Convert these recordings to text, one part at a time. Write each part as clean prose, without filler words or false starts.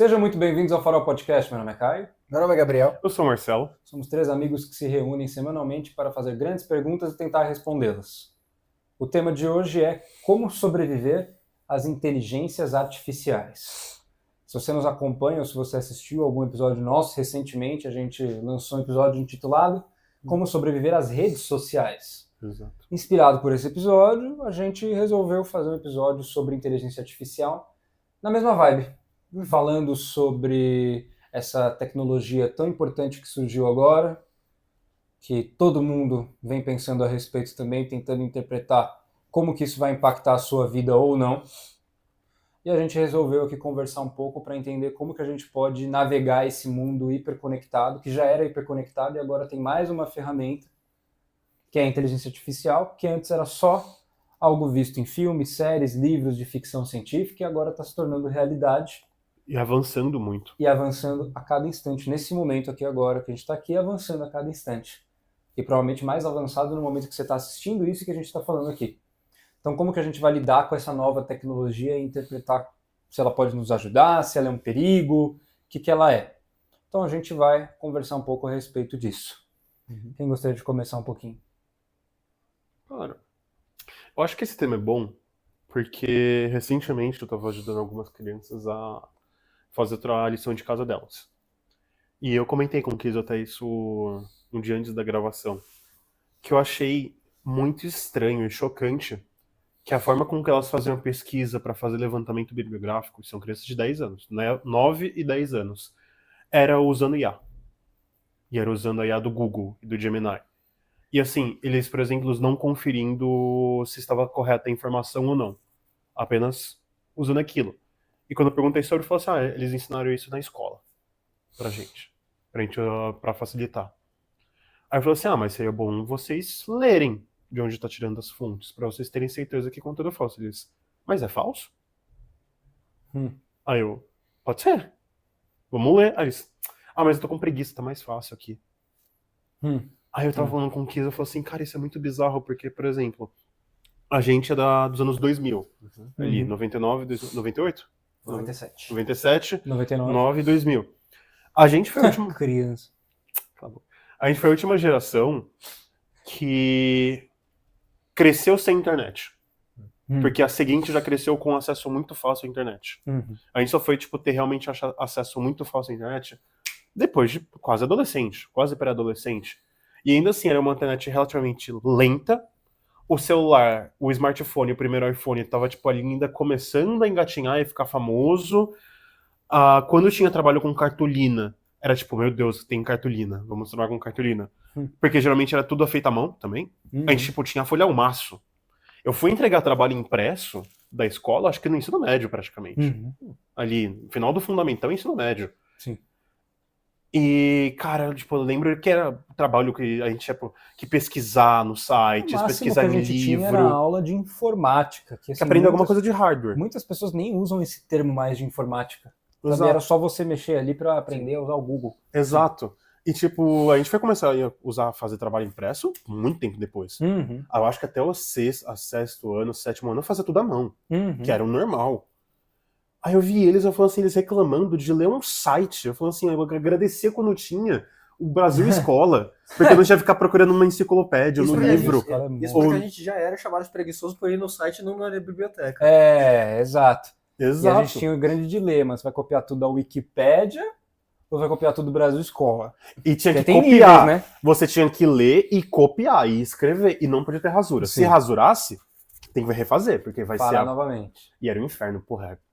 Sejam muito bem-vindos ao Farol Podcast. Meu nome é Caio. Meu nome é Gabriel. Eu sou o Marcelo. Somos três amigos que se reúnem semanalmente para fazer grandes perguntas e tentar respondê-las. O tema de hoje é como sobreviver às inteligências artificiais. Se você nos acompanha ou se você assistiu algum episódio nosso recentemente, a gente lançou um episódio intitulado Como sobreviver às redes sociais. Exato. Inspirado por esse episódio, a gente resolveu fazer um episódio sobre inteligência artificial na mesma vibe, falando sobre essa tecnologia tão importante que surgiu agora, que todo mundo vem pensando a respeito também, tentando interpretar como que isso vai impactar a sua vida ou não. E a gente resolveu aqui conversar um pouco para entender como que a gente pode navegar esse mundo hiperconectado, que já era hiperconectado e agora tem mais uma ferramenta, que é a inteligência artificial, que antes era só algo visto em filmes, séries, livros de ficção científica e agora está se tornando realidade. E avançando muito. E avançando a cada instante. Nesse momento aqui agora, que a gente está aqui, avançando a cada instante. E provavelmente mais avançado no momento que você está assistindo isso que a gente está falando aqui. Então como que a gente vai lidar com essa nova tecnologia e interpretar se ela pode nos ajudar, se ela é um perigo, o que ela é. Então a gente vai conversar um pouco a respeito disso. Quem gostaria de começar um pouquinho? Claro. Eu acho que esse tema é bom porque recentemente eu estava ajudando algumas crianças a fazer a lição de casa delas. E eu comentei com o Kiz até isso um dia antes da gravação, que eu achei muito estranho e chocante que a forma com que elas faziam pesquisa para fazer levantamento bibliográfico, são crianças de 10 anos, né? 9 e 10 anos, era usando IA. E era usando a IA do Google e do Gemini. E assim, eles, por exemplo, não conferindo se estava correta a informação ou não. Apenas usando aquilo. E quando eu perguntei sobre, eu falei assim, eles ensinaram isso na escola. Pra gente, pra facilitar. Aí eu falei assim, mas seria bom vocês lerem de onde tá tirando as fontes, pra vocês terem certeza que o conteúdo é falso. Eles, mas é falso? Aí eu, pode ser. Vamos ler. Aí eles, mas eu tô com preguiça, tá mais fácil aqui. Aí eu tava falando com o Kiz, eu falei assim, cara, isso é muito bizarro, porque, por exemplo, a gente é dos anos 2000, ali, 99, 98? 97. 97, 99. 9 e 2000. A gente foi a última... Criança. A gente foi a última geração que cresceu sem internet. Porque a seguinte já cresceu com acesso muito fácil à internet. A gente só foi, ter realmente acesso muito fácil à internet depois de quase adolescente, quase pré-adolescente. E ainda assim, era uma internet relativamente lenta. O celular, o smartphone, o primeiro iPhone, tava ali ainda começando a engatinhar e ficar famoso. Quando eu tinha trabalho com cartolina, era meu Deus, tem cartolina, vamos trabalhar com cartolina. Porque geralmente era tudo feito à mão também. A gente, tinha folha ao maço. Eu fui entregar trabalho impresso da escola, acho que no ensino médio, praticamente. Ali, no final do fundamental, ensino médio. Sim. E, cara, eu lembro que era trabalho que a gente tinha que pesquisar nos sites, pesquisar em livro. O que a gente tinha era aula de informática. Que aprender alguma coisa de hardware. Muitas pessoas nem usam esse termo mais de informática. Exato. Era só você mexer ali para aprender a usar o Google. Exato. E, a gente foi começar a fazer trabalho impresso muito tempo depois. Eu acho que até o sexto ano, sétimo ano, eu fazia tudo à mão, que era o normal. Aí eu vi eles reclamando de ler um site. Eu falei assim, eu agradecia quando tinha o Brasil Escola, porque eu não tinha que ficar procurando uma enciclopédia no livro. Isso porque a gente já era chamado de preguiçoso por ir no site e não na biblioteca. Exato. Exato. E a gente tinha um grande dilema, você vai copiar tudo da Wikipédia ou vai copiar tudo do Brasil Escola? E tinha que copiar, níveis, né? Você tinha que ler e copiar e escrever, e não podia ter rasura. Sim. Se rasurasse, tem que refazer, porque vai ser... novamente. E era um inferno,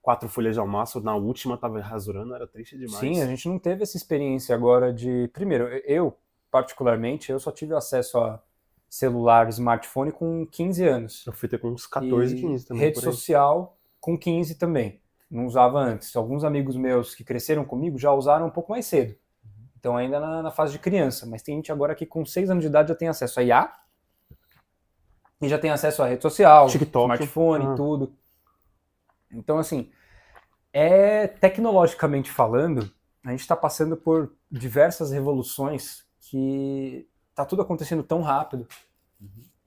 4 folhas de almaço, na última tava rasurando, era triste demais. Sim, a gente não teve essa experiência agora de... Primeiro, eu, particularmente, eu só tive acesso a celular, smartphone com 15 anos. Eu fui ter com uns 14, 15 também. Rede social com 15 também. Não usava antes. Alguns amigos meus que cresceram comigo já usaram um pouco mais cedo. Então ainda na fase de criança. Mas tem gente agora que com 6 anos de idade já tem acesso a IA e já tem acesso à rede social, TikTok, smartphone, tudo. Então assim, tecnologicamente falando, a gente está passando por diversas revoluções que tá tudo acontecendo tão rápido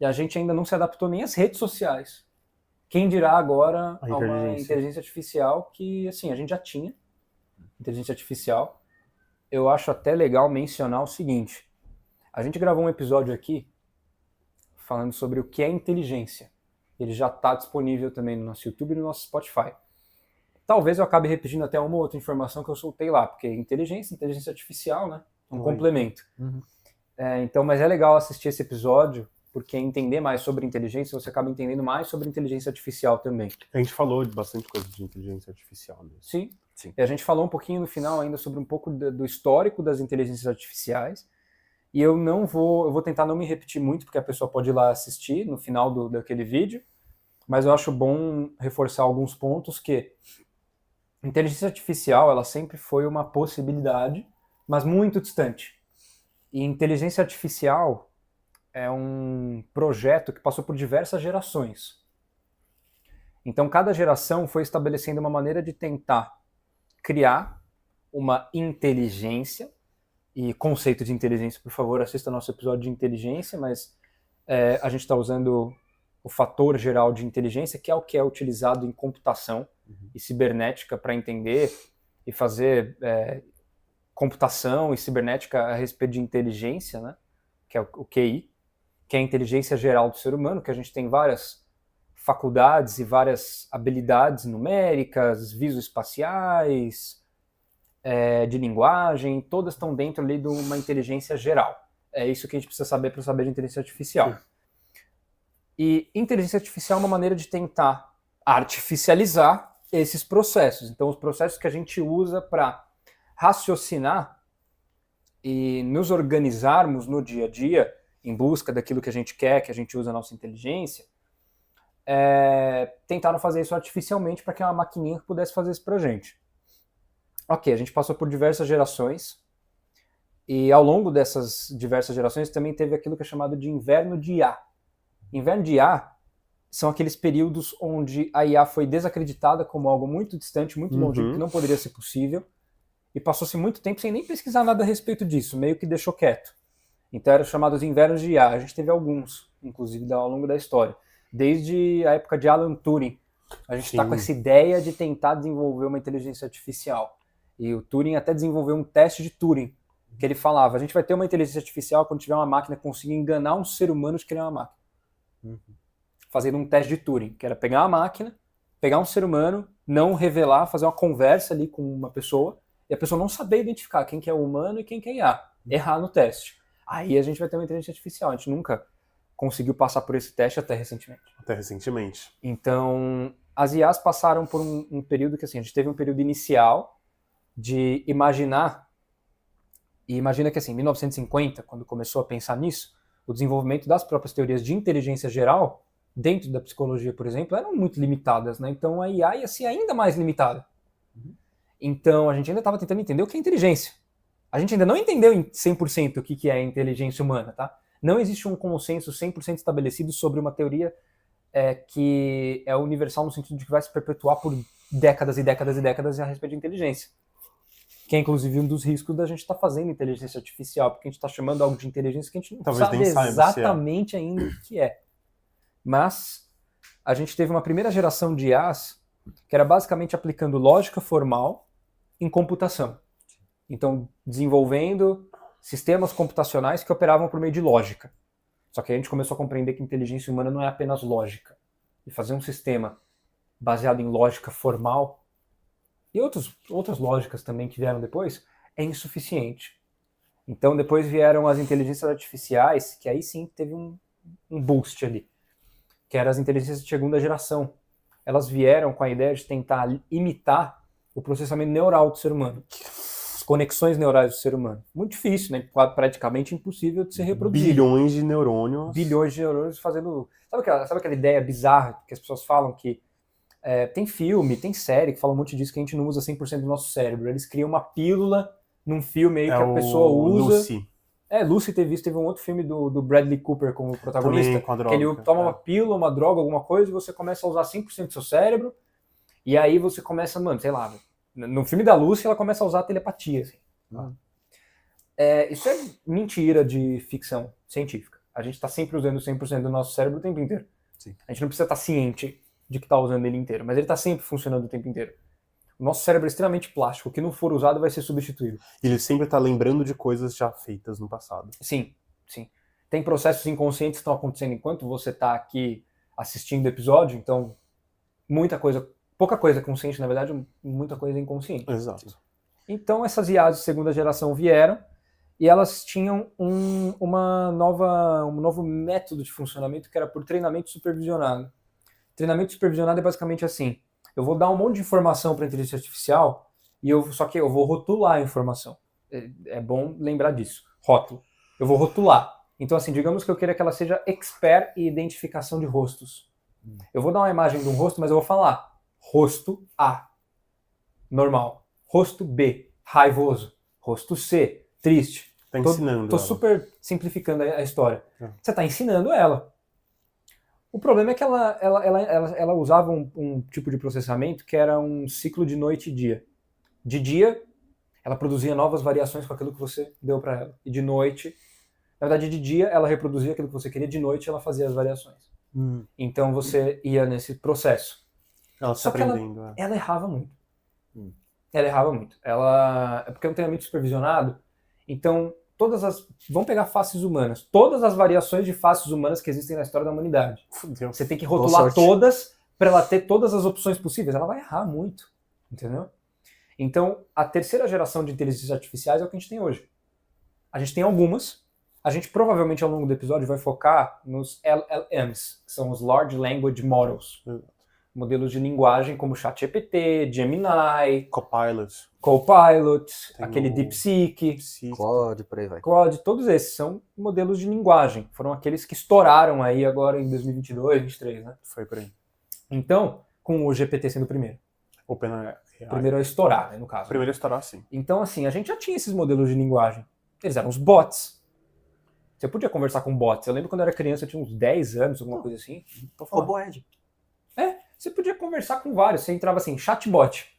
e a gente ainda não se adaptou nem às redes sociais. Quem dirá agora a uma inteligência artificial que, assim, a gente já tinha, inteligência artificial, eu acho até legal mencionar o seguinte. A gente gravou um episódio aqui falando sobre o que é inteligência. Ele já está disponível também no nosso YouTube e no nosso Spotify. Talvez eu acabe repetindo até uma ou outra informação que eu soltei lá, porque inteligência artificial, né? Um complemento. Então, mas é legal assistir esse episódio, porque entender mais sobre inteligência, você acaba entendendo mais sobre inteligência artificial também. A gente falou de bastante coisa de inteligência artificial. Né? Sim. E a gente falou um pouquinho no final ainda sobre um pouco do histórico das inteligências artificiais. E eu vou tentar não me repetir muito, porque a pessoa pode ir lá assistir no final daquele vídeo, mas eu acho bom reforçar alguns pontos que inteligência artificial, ela sempre foi uma possibilidade, mas muito distante. E inteligência artificial é um projeto que passou por diversas gerações. Então, cada geração foi estabelecendo uma maneira de tentar criar uma inteligência, e conceito de inteligência, por favor, assista nosso episódio de inteligência, mas a gente está usando o fator geral de inteligência, que é o que é utilizado em computação e cibernética para entender e fazer computação e cibernética a respeito de inteligência, né? Que é o QI, que é a inteligência geral do ser humano, que a gente tem várias faculdades e várias habilidades numéricas, visoespaciais, de linguagem, todas estão dentro ali de uma inteligência geral. É isso que a gente precisa saber para saber de inteligência artificial. Sim. E inteligência artificial é uma maneira de tentar artificializar esses processos. Então, os processos que a gente usa para raciocinar e nos organizarmos no dia a dia, em busca daquilo que a gente quer, que a gente usa a nossa inteligência, tentaram fazer isso artificialmente para que uma maquininha pudesse fazer isso para a gente. Ok, a gente passou por diversas gerações, e ao longo dessas diversas gerações também teve aquilo que é chamado de inverno de IA. Inverno de IA são aqueles períodos onde a IA foi desacreditada como algo muito distante, muito longínquo, que não poderia ser possível, e passou-se muito tempo sem nem pesquisar nada a respeito disso, meio que deixou quieto. Então eram chamados invernos de IA. A gente teve alguns, inclusive, ao longo da história. Desde a época de Alan Turing, a gente está com essa ideia de tentar desenvolver uma inteligência artificial. E o Turing até desenvolveu um teste de Turing, que ele falava, a gente vai ter uma inteligência artificial quando tiver uma máquina que consiga enganar um ser humano de criar uma máquina. Fazendo um teste de Turing, que era pegar uma máquina, pegar um ser humano, não revelar, fazer uma conversa ali com uma pessoa, e a pessoa não saber identificar quem que é o humano e quem que é IA. Errar no teste. Aí a gente vai ter uma inteligência artificial. A gente nunca conseguiu passar por esse teste até recentemente. Então, as IAs passaram por um período que, assim, a gente teve um período inicial de imaginar, e imagina que, assim, em 1950, quando começou a pensar nisso, o desenvolvimento das próprias teorias de inteligência geral, dentro da psicologia, por exemplo, eram muito limitadas, né? Então a IA ia ser ainda mais limitada. Então a gente ainda estava tentando entender o que é inteligência. A gente ainda não entendeu em 100% o que é inteligência humana, tá? Não existe um consenso 100% estabelecido sobre uma teoria que é universal no sentido de que vai se perpetuar por décadas e décadas e décadas a respeito de inteligência. Que é inclusive um dos riscos da gente estar fazendo inteligência artificial, porque a gente está chamando algo de inteligência que a gente não sabe exatamente ainda o que é. Mas a gente teve uma primeira geração de IAs que era basicamente aplicando lógica formal em computação. Então, desenvolvendo sistemas computacionais que operavam por meio de lógica. Só que a gente começou a compreender que inteligência humana não é apenas lógica. E fazer um sistema baseado em lógica formal e outras lógicas também que vieram depois é insuficiente. Então, depois vieram as inteligências artificiais, que aí sim teve um boost ali, que eram as inteligências de segunda geração. Elas vieram com a ideia de tentar imitar o processamento neural do ser humano. As conexões neurais do ser humano. Muito difícil, né? Praticamente impossível de ser reproduzido. Bilhões de neurônios. Bilhões de neurônios fazendo... Sabe aquela ideia bizarra que as pessoas falam que tem filme, tem série que fala um monte disso, que a gente não usa 100% do nosso cérebro. Eles criam uma pílula num filme aí que a pessoa usa... Lucy. Lucy teve um outro filme do Bradley Cooper como protagonista, com a droga, que ele toma uma pílula, uma droga, alguma coisa, e você começa a usar 100% do seu cérebro, e aí você começa, sei lá, no filme da Lucy ela começa a usar a telepatia, assim. Isso é mentira de ficção científica. A gente está sempre usando 100% do nosso cérebro o tempo inteiro. Sim. A gente não precisa estar ciente de que está usando ele inteiro, mas ele está sempre funcionando o tempo inteiro. O nosso cérebro é extremamente plástico. O que não for usado vai ser substituído. Ele sempre tá lembrando de coisas já feitas no passado. Sim, sim. Tem processos inconscientes que estão acontecendo enquanto você está aqui assistindo o episódio, então pouca coisa é consciente, na verdade, muita coisa é inconsciente. Exato. Então essas IAs de segunda geração vieram e elas tinham um novo método de funcionamento que era por treinamento supervisionado. Treinamento supervisionado é basicamente assim: eu vou dar um monte de informação para a inteligência artificial só que eu vou rotular a informação. É bom lembrar disso. Rótulo. Eu vou rotular. Então, assim, digamos que eu queira que ela seja expert em identificação de rostos. Eu vou dar uma imagem de um rosto, mas eu vou falar rosto A, normal. Rosto B, raivoso. Rosto C, triste. Tá ensinando Tô ela. super simplificando a história. Você está ensinando ela. O problema é que ela usava um tipo de processamento que era um ciclo de noite e dia. De dia, ela produzia novas variações com aquilo que você deu para ela. E de noite, na verdade, de dia ela reproduzia aquilo que você queria, de noite ela fazia as variações. Então você ia nesse processo. Ela está aprendendo. Ela errava muito. Ela errava muito. É porque é um treinamento supervisionado, então vamos pegar faces humanas. Todas as variações de faces humanas que existem na história da humanidade. Fudeu. Você tem que rotular todas para ela ter todas as opções possíveis. Ela vai errar muito, entendeu? Então, a terceira geração de inteligências artificiais é o que a gente tem hoje. A gente tem algumas. A gente provavelmente ao longo do episódio vai focar nos LLMs, que são os Large Language Models. Modelos de linguagem como ChatGPT, Gemini, Copilot, aquele DeepSeek, Claude, por aí vai. Claude, todos esses são modelos de linguagem. Foram aqueles que estouraram aí agora em 2022, 2023, né? Foi por aí. Então, com o GPT sendo o primeiro. OpenAI. Primeiro a estourar, né, no caso. Primeiro a estourar, sim. Então, assim, a gente já tinha esses modelos de linguagem. Eles eram os bots. Você podia conversar com bots. Eu lembro quando eu era criança, eu tinha uns 10 anos, alguma coisa assim. Roboed. Você podia conversar com vários. Você entrava assim, chatbot.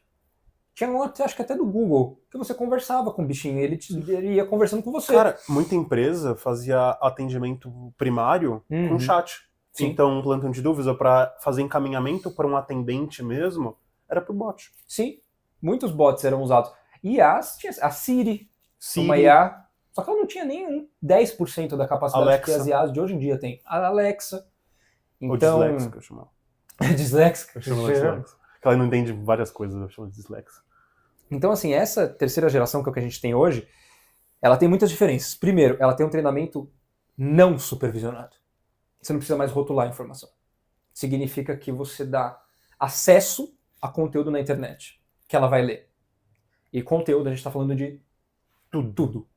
Tinha um, acho que até do Google, que você conversava com o bichinho. Ele ia conversando com você. Cara, muita empresa fazia atendimento primário com chat. Sim. Então, um plantão de dúvidas para fazer encaminhamento para um atendente mesmo, era por bot. Sim, muitos bots eram usados. IAs, tinha a Siri, uma IA, só que ela não tinha nem 10% da capacidade Alexa. que as IAs de hoje em dia têm. A Alexa. Ou Então, disléxica, eu chamava. disléxica. Eu chamo ela disléxica. Porque ela não entende várias coisas, eu chamo de disléxica. Então, assim, essa terceira geração que é o que a gente tem hoje, ela tem muitas diferenças. Primeiro, ela tem um treinamento não supervisionado. Você não precisa mais rotular a informação. Significa que você dá acesso a conteúdo na internet, que ela vai ler. E conteúdo, a gente está falando de tudo.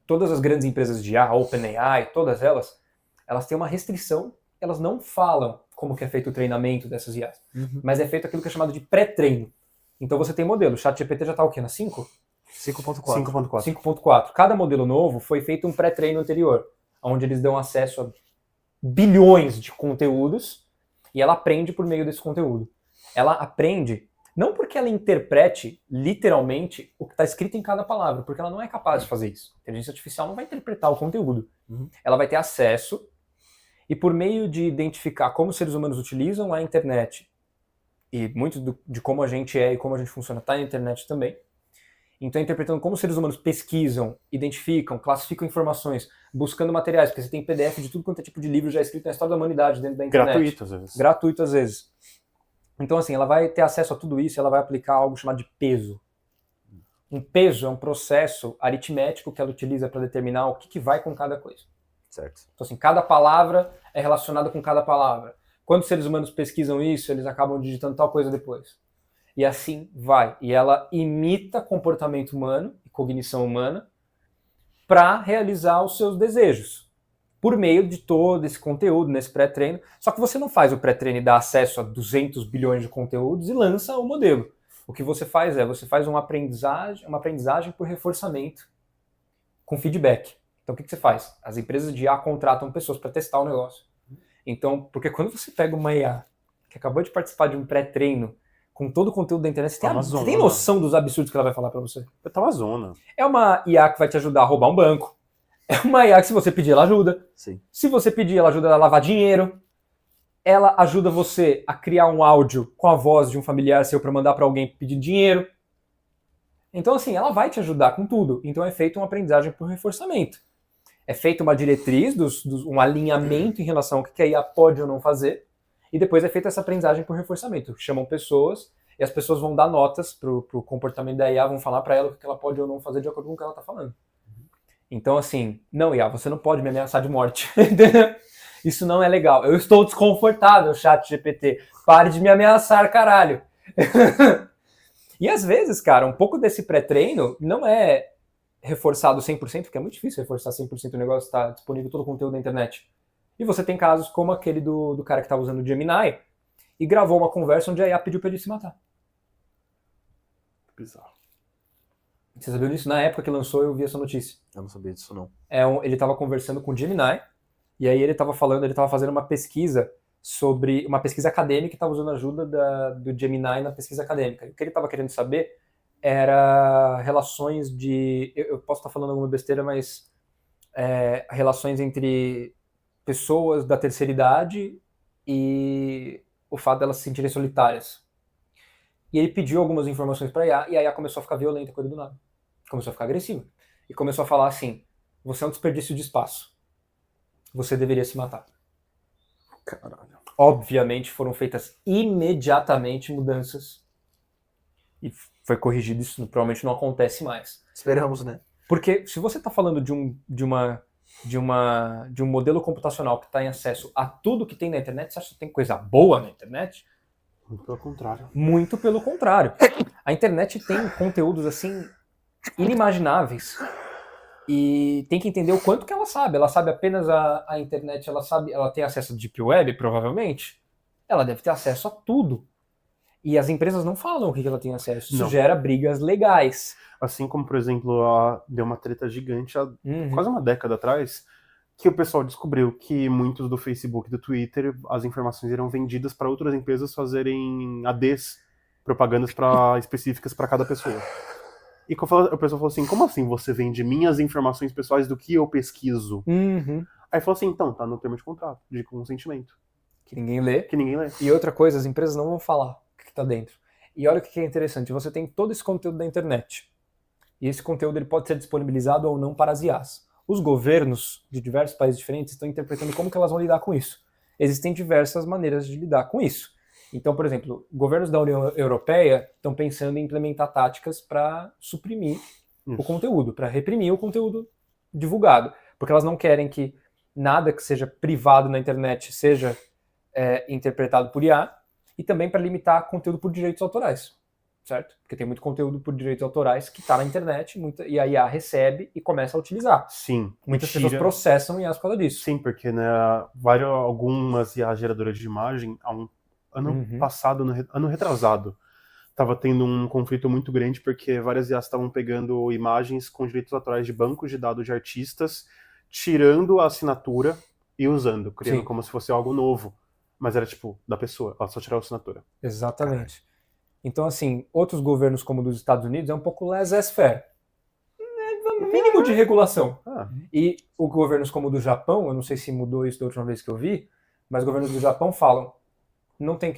Todas as grandes empresas de IA, OpenAI, todas elas têm uma restrição, elas não falam como que é feito o treinamento dessas IAs, mas é feito aquilo que é chamado de pré-treino. Então você tem modelo, o ChatGPT já está o quê? Na 5? 5.4. Cada modelo novo foi feito um pré-treino anterior, onde eles dão acesso a bilhões de conteúdos e ela aprende por meio desse conteúdo. Ela aprende não porque ela interprete literalmente o que está escrito em cada palavra, porque ela não é capaz de fazer isso. A inteligência artificial não vai interpretar o conteúdo. Ela vai ter acesso e por meio de identificar como os seres humanos utilizam a internet e muito de como a gente é e como a gente funciona está na internet também. Então, interpretando como os seres humanos pesquisam, identificam, classificam informações, buscando materiais, porque você tem PDF de tudo quanto é tipo de livro já escrito na história da humanidade dentro da internet. Gratuito, às vezes. Então, assim, ela vai ter acesso a tudo isso e ela vai aplicar algo chamado de peso. Um peso é um processo aritmético que ela utiliza para determinar o que vai com cada coisa. Certo. Então, assim, cada palavra é relacionada com cada palavra. Quando os seres humanos pesquisam isso, eles acabam digitando tal coisa depois. E assim vai. E ela imita comportamento humano e cognição humana para realizar os seus desejos. Por meio de todo esse conteúdo, nesse pré-treino. Só que você não faz o pré-treino e dá acesso a 200 bilhões de conteúdos e lança o modelo. O que você faz você faz uma aprendizagem por reforçamento com feedback. Então o que você faz? As empresas de IA contratam pessoas para testar o negócio. Então, porque quando você pega uma IA que acabou de participar de um pré-treino com todo o conteúdo da internet, você tem noção dos absurdos que ela vai falar pra você? Tá uma zona. É uma IA que vai te ajudar a roubar um banco. É uma IA que se você pedir, ela ajuda. Sim. Se você pedir, ela ajuda a lavar dinheiro. ela ajuda você a criar um áudio com a voz de um familiar seu para mandar para alguém pedir dinheiro. Então, assim, ela vai te ajudar com tudo. Então é feita uma aprendizagem por reforçamento. É feita uma diretriz, um alinhamento em relação ao que a IA pode ou não fazer, e depois é feita essa aprendizagem por reforçamento. Chamam pessoas, e as pessoas vão dar notas pro comportamento da IA, vão falar para ela o que ela pode ou não fazer de acordo com o que ela está falando. Então, assim, não, IA, você não pode me ameaçar de morte. Isso não é legal. Eu estou desconfortável, ChatGPT. Pare de me ameaçar, caralho. E às vezes, cara, um pouco desse pré-treino não é reforçado 100%, porque é muito difícil reforçar 100% o negócio, está disponível todo o conteúdo na internet. E você tem casos como aquele do cara que estava usando o Gemini e gravou uma conversa onde a IA pediu para ele se matar. Bizarro. Você sabia disso? Na época que lançou, eu vi essa notícia. Eu não sabia disso, não. Ele estava conversando com o Gemini, e aí ele estava fazendo uma pesquisa acadêmica, e estava usando a ajuda do Gemini na pesquisa acadêmica. O que ele estava querendo saber era relações de... Eu posso estar falando alguma besteira, mas relações entre pessoas da terceira idade e o fato delas se sentirem solitárias. E ele pediu algumas informações para a IA, e a IA começou a ficar violenta com ele do nada. Começou a ficar agressiva. E começou a falar assim, você é um desperdício de espaço. Você deveria se matar. Caralho. Obviamente foram feitas imediatamente mudanças. E foi corrigido, isso provavelmente não acontece mais. Esperamos, né? Porque se você está falando de um modelo computacional que está em acesso a tudo que tem na internet, você acha que tem coisa boa na internet? Muito pelo contrário. Muito pelo contrário. A internet tem conteúdos assim inimagináveis. E tem que entender o quanto que ela sabe. Ela sabe apenas a internet, ela tem acesso à Deep Web, provavelmente. Ela deve ter acesso a tudo. E as empresas não falam o que ela tem acesso. Isso gera brigas legais. Assim como, por exemplo, deu uma treta gigante há quase uma década atrás, que o pessoal descobriu que muitos do Facebook e do Twitter, as informações eram vendidas para outras empresas fazerem ADs, propagandas específicas para cada pessoa. E o pessoal falou assim, como assim você vende minhas informações pessoais do que eu pesquiso? Aí falou assim, então, tá no termo de contrato, de consentimento. Que ninguém lê. Que ninguém lê. E outra coisa, as empresas não vão falar o que tá dentro. E olha o que é interessante, você tem todo esse conteúdo da internet. E esse conteúdo ele pode ser disponibilizado ou não para as IAs. Os governos de diversos países diferentes estão interpretando como que elas vão lidar com isso. Existem diversas maneiras de lidar com isso. Então, por exemplo, governos da União Europeia estão pensando em implementar táticas para suprimir o conteúdo, para reprimir o conteúdo divulgado. Porque elas não querem que nada que seja privado na internet seja interpretado por IA, e também para limitar conteúdo por direitos autorais, certo? Porque tem muito conteúdo por direitos autorais que está na internet e a IA recebe e começa a utilizar. Sim. Muitas pessoas processam IAs por causa disso. Sim, porque né, algumas IA geradoras de imagem, há um ano passado, ano retrasado, estava tendo um conflito muito grande porque várias IAs estavam pegando imagens com direitos autorais de bancos de dados de artistas, tirando a assinatura e usando, criando como se fosse algo novo. Mas era tipo, da pessoa, ela só tirava a assinatura. Exatamente. Então, assim, outros governos como o dos Estados Unidos é um pouco laissez-faire. Mínimo de regulação. E os governos como o do Japão, eu não sei se mudou isso da última vez que eu vi, mas governos do Japão falam,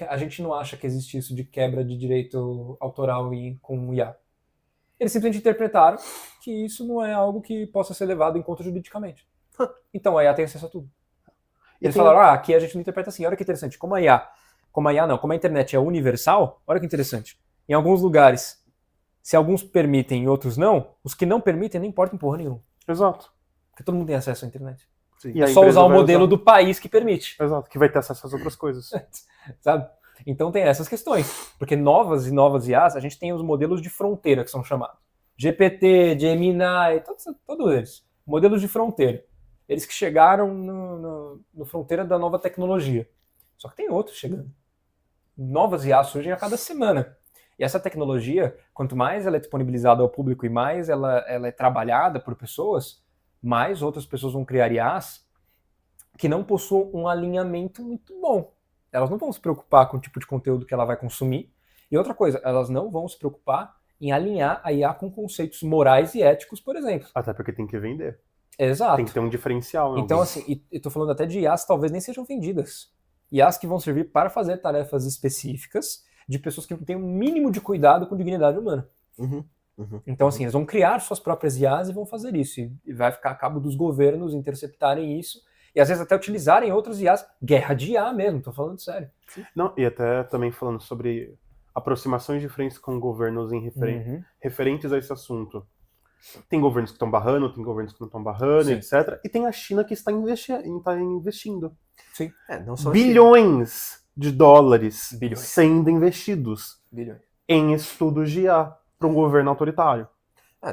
a gente não acha que existe isso de quebra de direito autoral com IA. Eles simplesmente interpretaram que isso não é algo que possa ser levado em conta juridicamente. Então a IA tem acesso a tudo. Eles falaram, aqui a gente não interpreta assim. Olha que interessante, como a internet é universal, olha que interessante. Em alguns lugares, se alguns permitem e outros não, os que não permitem não importa em porra nenhuma. Exato. Porque todo mundo tem acesso à internet. Sim. É só usar o modelo do país que permite. Exato, que vai ter acesso às outras coisas. Sabe? Então tem essas questões. Porque novas IAs, a gente tem os modelos de fronteira, que são chamados. GPT, Gemini, todos eles. Modelos de fronteira. Eles que chegaram no fronteira da nova tecnologia. Só que tem outros chegando. Novas IAs surgem a cada semana. E essa tecnologia, quanto mais ela é disponibilizada ao público e mais ela é trabalhada por pessoas, mais outras pessoas vão criar IAs que não possuam um alinhamento muito bom. Elas não vão se preocupar com o tipo de conteúdo que ela vai consumir. E outra coisa, elas não vão se preocupar em alinhar a IA com conceitos morais e éticos, por exemplo. Até porque tem que vender. Exato. Tem que ter um diferencial. Então, assim, e tô falando até de IAs talvez nem sejam vendidas. IAs que vão servir para fazer tarefas específicas de pessoas que têm um mínimo de cuidado com dignidade humana. Então, assim, eles vão criar suas próprias IAs e vão fazer isso. E vai ficar a cabo dos governos interceptarem isso e às vezes até utilizarem outras IAs. Guerra de IA mesmo, tô falando sério. Não, e até também falando sobre aproximações diferentes com governos referentes a esse assunto. Tem governos que estão barrando, tem governos que não estão barrando, Sim. etc. E tem a China que está investindo. Sim. Não só Bilhões de dólares Bilhões. sendo investidos Bilhões. em estudos de IA para um governo autoritário.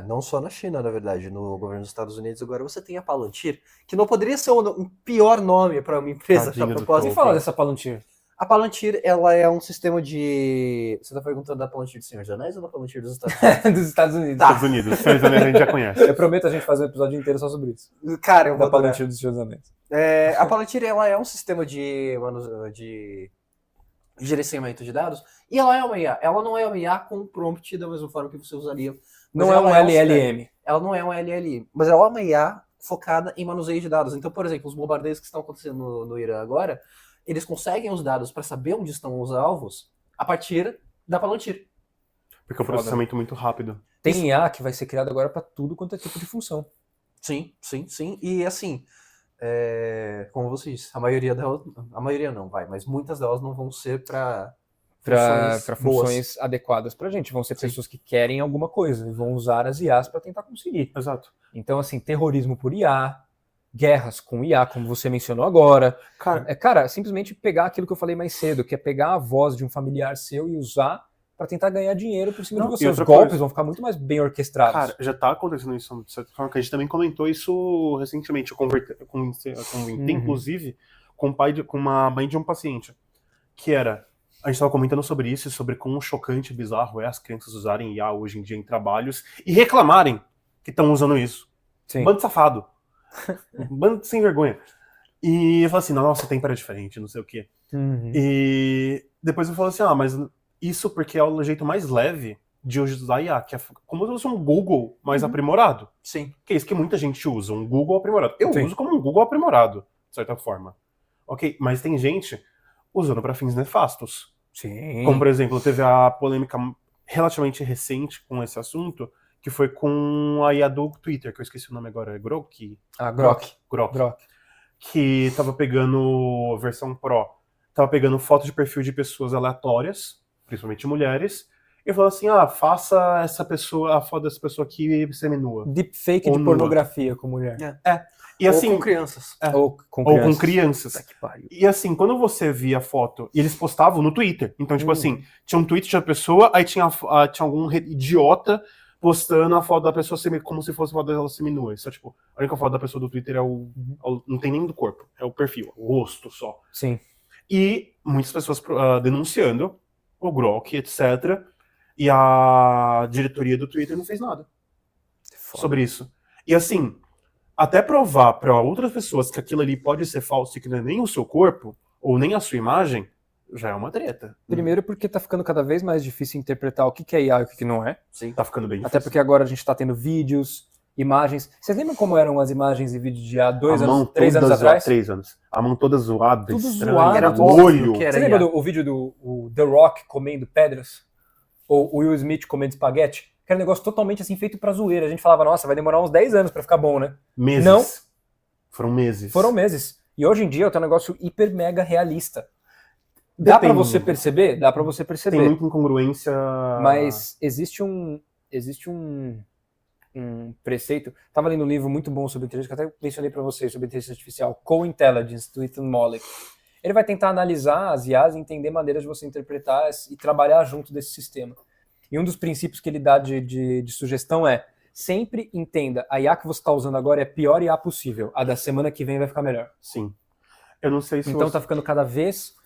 Não só na China, na verdade. No governo dos Estados Unidos agora você tem a Palantir, que não poderia ser um pior nome para uma empresa Tadinho da do proposta. Quem fala dessa Palantir? A Palantir, ela é um sistema de... Você tá perguntando da Palantir do Senhor dos Anéis ou da Palantir dos Estados Unidos? Dos Estados Unidos. Estados Unidos, Senhor dos Anéis a gente já conhece. Eu prometo a gente fazer um episódio inteiro só sobre isso. Cara, eu vou Da adorar. Palantir dos Senhor dos Anéis. A Palantir, ela é um sistema de gerenciamento de dados, e ela é uma IA. Ela não é uma IA com prompt da mesma forma que você usaria. Mas Não é ela um LLM. Ela não é um LLM, mas ela é uma IA focada em manuseio de dados. Então, por exemplo, os bombardeios que estão acontecendo no Irã agora, eles conseguem os dados para saber onde estão os alvos a partir da Palantir. Porque é um processamento muito rápido. Tem IA que vai ser criado agora para tudo quanto é tipo de função. Sim. E assim, como você disse, a maioria delas, a maioria não vai, mas muitas delas não vão ser para Para boas. funções adequadas pra gente. Vão ser pessoas que querem alguma coisa e vão usar as IAs para tentar conseguir. Exato. Então, assim, terrorismo por IA, guerras com IA, como você mencionou agora. Cara, Simplesmente pegar aquilo que eu falei mais cedo, que é pegar a voz de um familiar seu e usar para tentar ganhar dinheiro por cima Não, de e você. Os outra golpes coisa. vão ficar muito mais bem orquestrados. Cara, já tá acontecendo isso de certa forma, que a gente também comentou isso recentemente. Eu comentei, inclusive, com uma mãe de um paciente. Que era, a gente tava comentando sobre isso, sobre como chocante e bizarro é as crianças usarem IA hoje em dia em trabalhos e reclamarem que estão usando isso. Sim. Bando safado. Bando sem vergonha. E eu falei assim, nossa, o tempo era diferente, não sei o quê. E depois eu falo assim, mas isso porque é o jeito mais leve de usar IA, que é como se fosse um Google mais aprimorado. Sim. Que é isso que muita gente usa, um Google aprimorado. Eu Sim. uso como um Google aprimorado, de certa forma. Ok, mas tem gente usando para fins nefastos. Sim. Como, por exemplo, teve a polêmica relativamente recente com esse assunto, que foi com a IA do Twitter, que eu esqueci o nome agora, é Grok? Grok. Que tava pegando versão Pro, tava pegando fotos de perfil de pessoas aleatórias, principalmente mulheres, e falou assim, faça essa pessoa, a foto dessa pessoa aqui seminua. Deepfake Ou de nua. pornografia com mulher. E assim, Ou com crianças. Ou com ou com crianças. Puta que pariu. E assim, quando você via a foto, e eles postavam no Twitter, então tipo assim, tinha um tweet da pessoa, aí tinha algum idiota postando a foto da pessoa como se fosse a foto dela seminua. Só tipo, a única foto da pessoa do Twitter não tem nem do corpo, é o perfil, o rosto só. Sim. E muitas pessoas denunciando o Grok, etc. E a diretoria do Twitter não fez nada sobre isso. E assim, até provar para outras pessoas que aquilo ali pode ser falso e que não é nem o seu corpo, ou nem a sua imagem, já é uma treta. Primeiro porque tá ficando cada vez mais difícil interpretar o que é IA e o que não é. Sim. Tá ficando bem difícil. Até porque agora a gente tá tendo vídeos, imagens. Vocês lembram como eram as imagens e vídeos de IA 2 anos, 3 anos atrás? 3 anos. A mão toda zoada, Tudo estranha, zoado. Era o óbvio olho. que era Você lembra IA. do vídeo do The Rock comendo pedras? Ou o Will Smith comendo espaguete? Que era um negócio totalmente assim feito pra zoeira. A gente falava, nossa, vai demorar uns 10 anos pra ficar bom, né? Meses. Não. Foram meses. Foram meses. E hoje em dia é um negócio hiper mega realista. Dá pra Depende. você perceber? Dá pra você perceber. Tem muita incongruência. Mas existe um preceito. Tava lendo um livro muito bom sobre inteligência, que eu até mencionei para vocês, sobre inteligência artificial, Co-Intelligence, do Ethan Mollick. Ele vai tentar analisar as IAs e entender maneiras de você interpretar e trabalhar junto desse sistema. E um dos princípios que ele dá de sugestão é: sempre entenda, a IA que você está usando agora é a pior IA possível. A da semana que vem vai ficar melhor. Sim. Eu não sei se Então tá ficando cada vez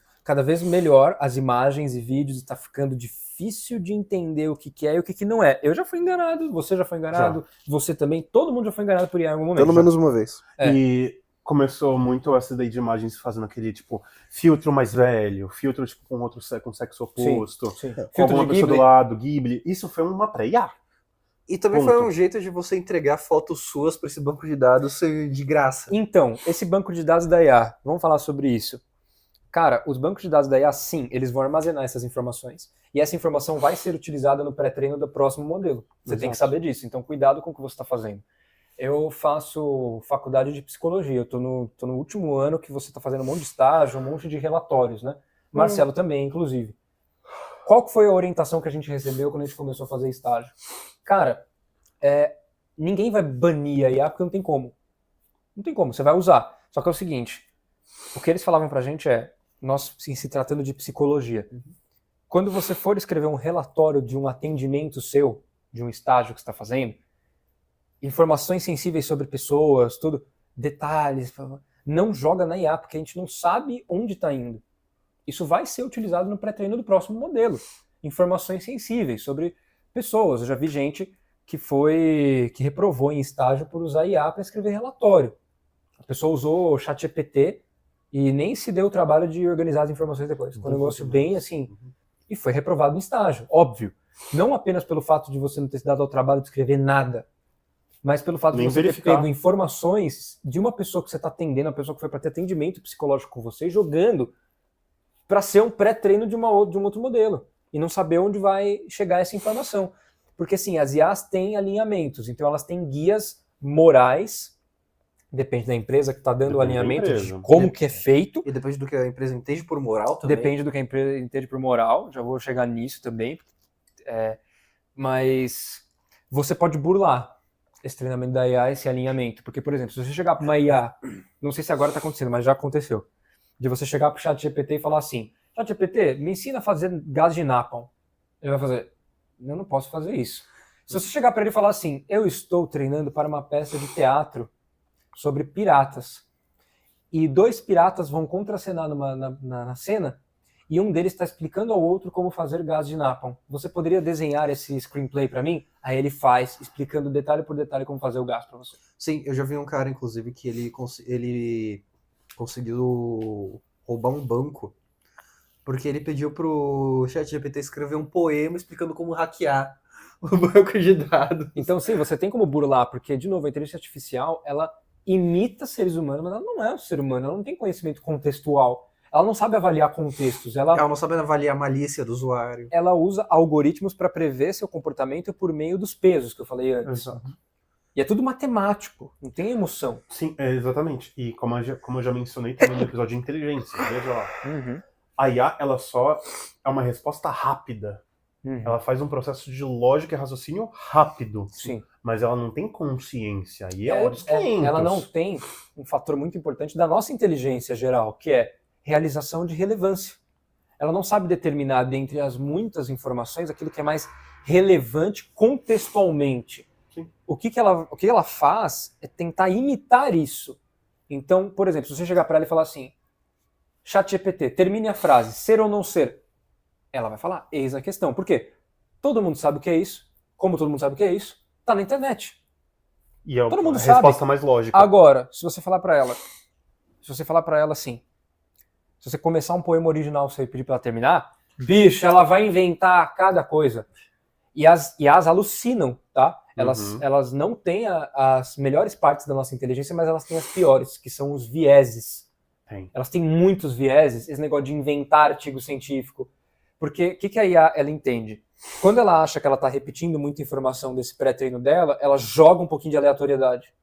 melhor as imagens e vídeos, está ficando difícil de entender o que é e o que não é. Eu já fui enganado, você já foi enganado, você também, todo mundo já foi enganado por IA em algum momento. Pelo menos uma vez. E começou muito essa daí de imagens fazendo aquele, tipo, filtro mais velho, filtro tipo com outro com sexo oposto, Sim. com Filtro alguma de pessoa Ghibli. do lado, Ghibli. Isso foi uma pré-IA. E também Ponto. foi um jeito de você entregar fotos suas para esse banco de dados de graça. Então, esse banco de dados da IA, vamos falar sobre isso. Cara, os bancos de dados da IA, sim, eles vão armazenar essas informações. E essa informação vai ser utilizada no pré-treino do próximo modelo. Você tem que saber disso. Então, cuidado com o que você está fazendo. Eu faço faculdade de psicologia. Eu tô no último ano que você está fazendo um monte de estágio, um monte de relatórios, né? Marcelo também, inclusive. Qual que foi a orientação que a gente recebeu quando a gente começou a fazer estágio? Cara, ninguém vai banir a IA porque não tem como. Não tem como, você vai usar. Só que é o seguinte, o que eles falavam pra gente nós se tratando de psicologia, quando você for escrever um relatório de um atendimento seu, de um estágio que você está fazendo, informações sensíveis sobre pessoas, tudo, detalhes, não joga na IA, porque a gente não sabe onde está indo. Isso vai ser utilizado no pré-treino do próximo modelo. Informações sensíveis sobre pessoas. Eu já vi gente que reprovou em estágio por usar IA para escrever relatório. A pessoa usou o ChatGPT e nem se deu o trabalho de organizar as informações depois. Foi um negócio bem assim. E foi reprovado no estágio, óbvio. Não apenas pelo fato de você não ter se dado ao trabalho de escrever nada, mas pelo fato de você ter pego informações de uma pessoa que você está atendendo, uma pessoa que foi para ter atendimento psicológico com você, jogando para ser um pré-treino de um outro modelo. E não saber onde vai chegar essa informação. Porque assim, as IAs têm alinhamentos, então elas têm guias morais, depende da empresa que está dando o alinhamento de como que é feito. E depende do que a empresa entende por moral também. Depende do que a empresa entende por moral, já vou chegar nisso também. Mas você pode burlar esse treinamento da IA, esse alinhamento. Porque, por exemplo, se você chegar para uma IA, não sei se agora está acontecendo, mas já aconteceu, de você chegar para o ChatGPT e falar assim, ChatGPT, me ensina a fazer gás de napalm. Ele vai fazer, eu não posso fazer isso. Se você chegar para ele e falar assim, eu estou treinando para uma peça de teatro sobre piratas, e 2 piratas vão contracenar na cena, e um deles está explicando ao outro como fazer gás de napalm. Você poderia desenhar esse screenplay para mim? Aí ele faz, explicando detalhe por detalhe como fazer o gás para você. Sim, eu já vi um cara, inclusive, que ele conseguiu roubar um banco, porque ele pediu pro ChatGPT escrever um poema explicando como hackear o banco de dados. Então, sim, você tem como burlar, porque, de novo, a inteligência artificial, ela imita seres humanos, mas ela não é um ser humano, ela não tem conhecimento contextual. Ela não sabe avaliar contextos. Ela não sabe avaliar a malícia do usuário. Ela usa algoritmos para prever seu comportamento por meio dos pesos que eu falei antes. Exato. E é tudo matemático, não tem emoção. Sim, exatamente. E como eu já mencionei também no episódio de inteligência, veja lá. A IA, ela só é uma resposta rápida. Ela faz um processo de lógica e raciocínio rápido. Sim. Mas ela não tem consciência. E é outros 500. Ela não tem um fator muito importante da nossa inteligência geral, que é realização de relevância. Ela não sabe determinar, dentre as muitas informações, aquilo que é mais relevante contextualmente. Sim. O que ela faz é tentar imitar isso. Então, por exemplo, se você chegar para ela e falar assim, ChatGPT, termine a frase, ser ou não ser, ela vai falar, eis a questão. Por quê? Todo mundo sabe o que é isso. Como todo mundo sabe o que é isso, tá na internet. E é todo mundo a resposta sabe. mais lógica. Agora, se você falar para ela assim, se você começar um poema original e pedir para ela terminar, bicho, ela vai inventar cada coisa. E as alucinam, tá? Elas não têm as melhores partes da nossa inteligência, mas elas têm as piores, que são os vieses. Elas têm muitos vieses, esse negócio de inventar artigo científico. Porque o que a IA ela entende? Quando ela acha que ela está repetindo muita informação desse pré-treino dela, ela joga um pouquinho de aleatoriedade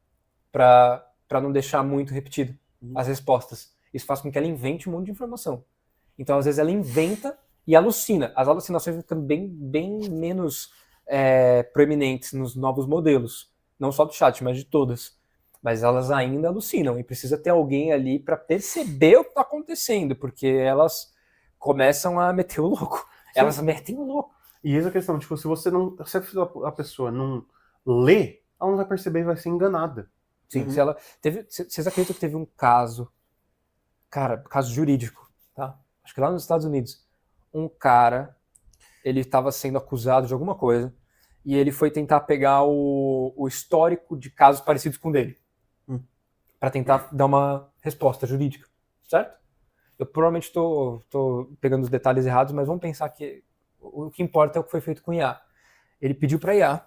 para não deixar muito repetido as respostas. Isso faz com que ela invente um monte de informação. Então, às vezes, ela inventa e alucina. As alucinações vão ficando bem menos proeminentes nos novos modelos. Não só do chat, mas de todas. Mas elas ainda alucinam. E precisa ter alguém ali para perceber o que está acontecendo. Porque elas começam a meter o louco. Sim. Elas metem o louco. E essa questão, tipo, se a pessoa não lê, ela não vai perceber e vai ser enganada. Sim, vocês acreditam que teve um caso jurídico, tá? Acho que lá nos Estados Unidos, um cara, ele estava sendo acusado de alguma coisa e ele foi tentar pegar o histórico de casos parecidos com o dele para tentar dar uma resposta jurídica, certo? Eu provavelmente estou pegando os detalhes errados, mas vamos pensar que o que importa é o que foi feito com o IA. Ele pediu para a IA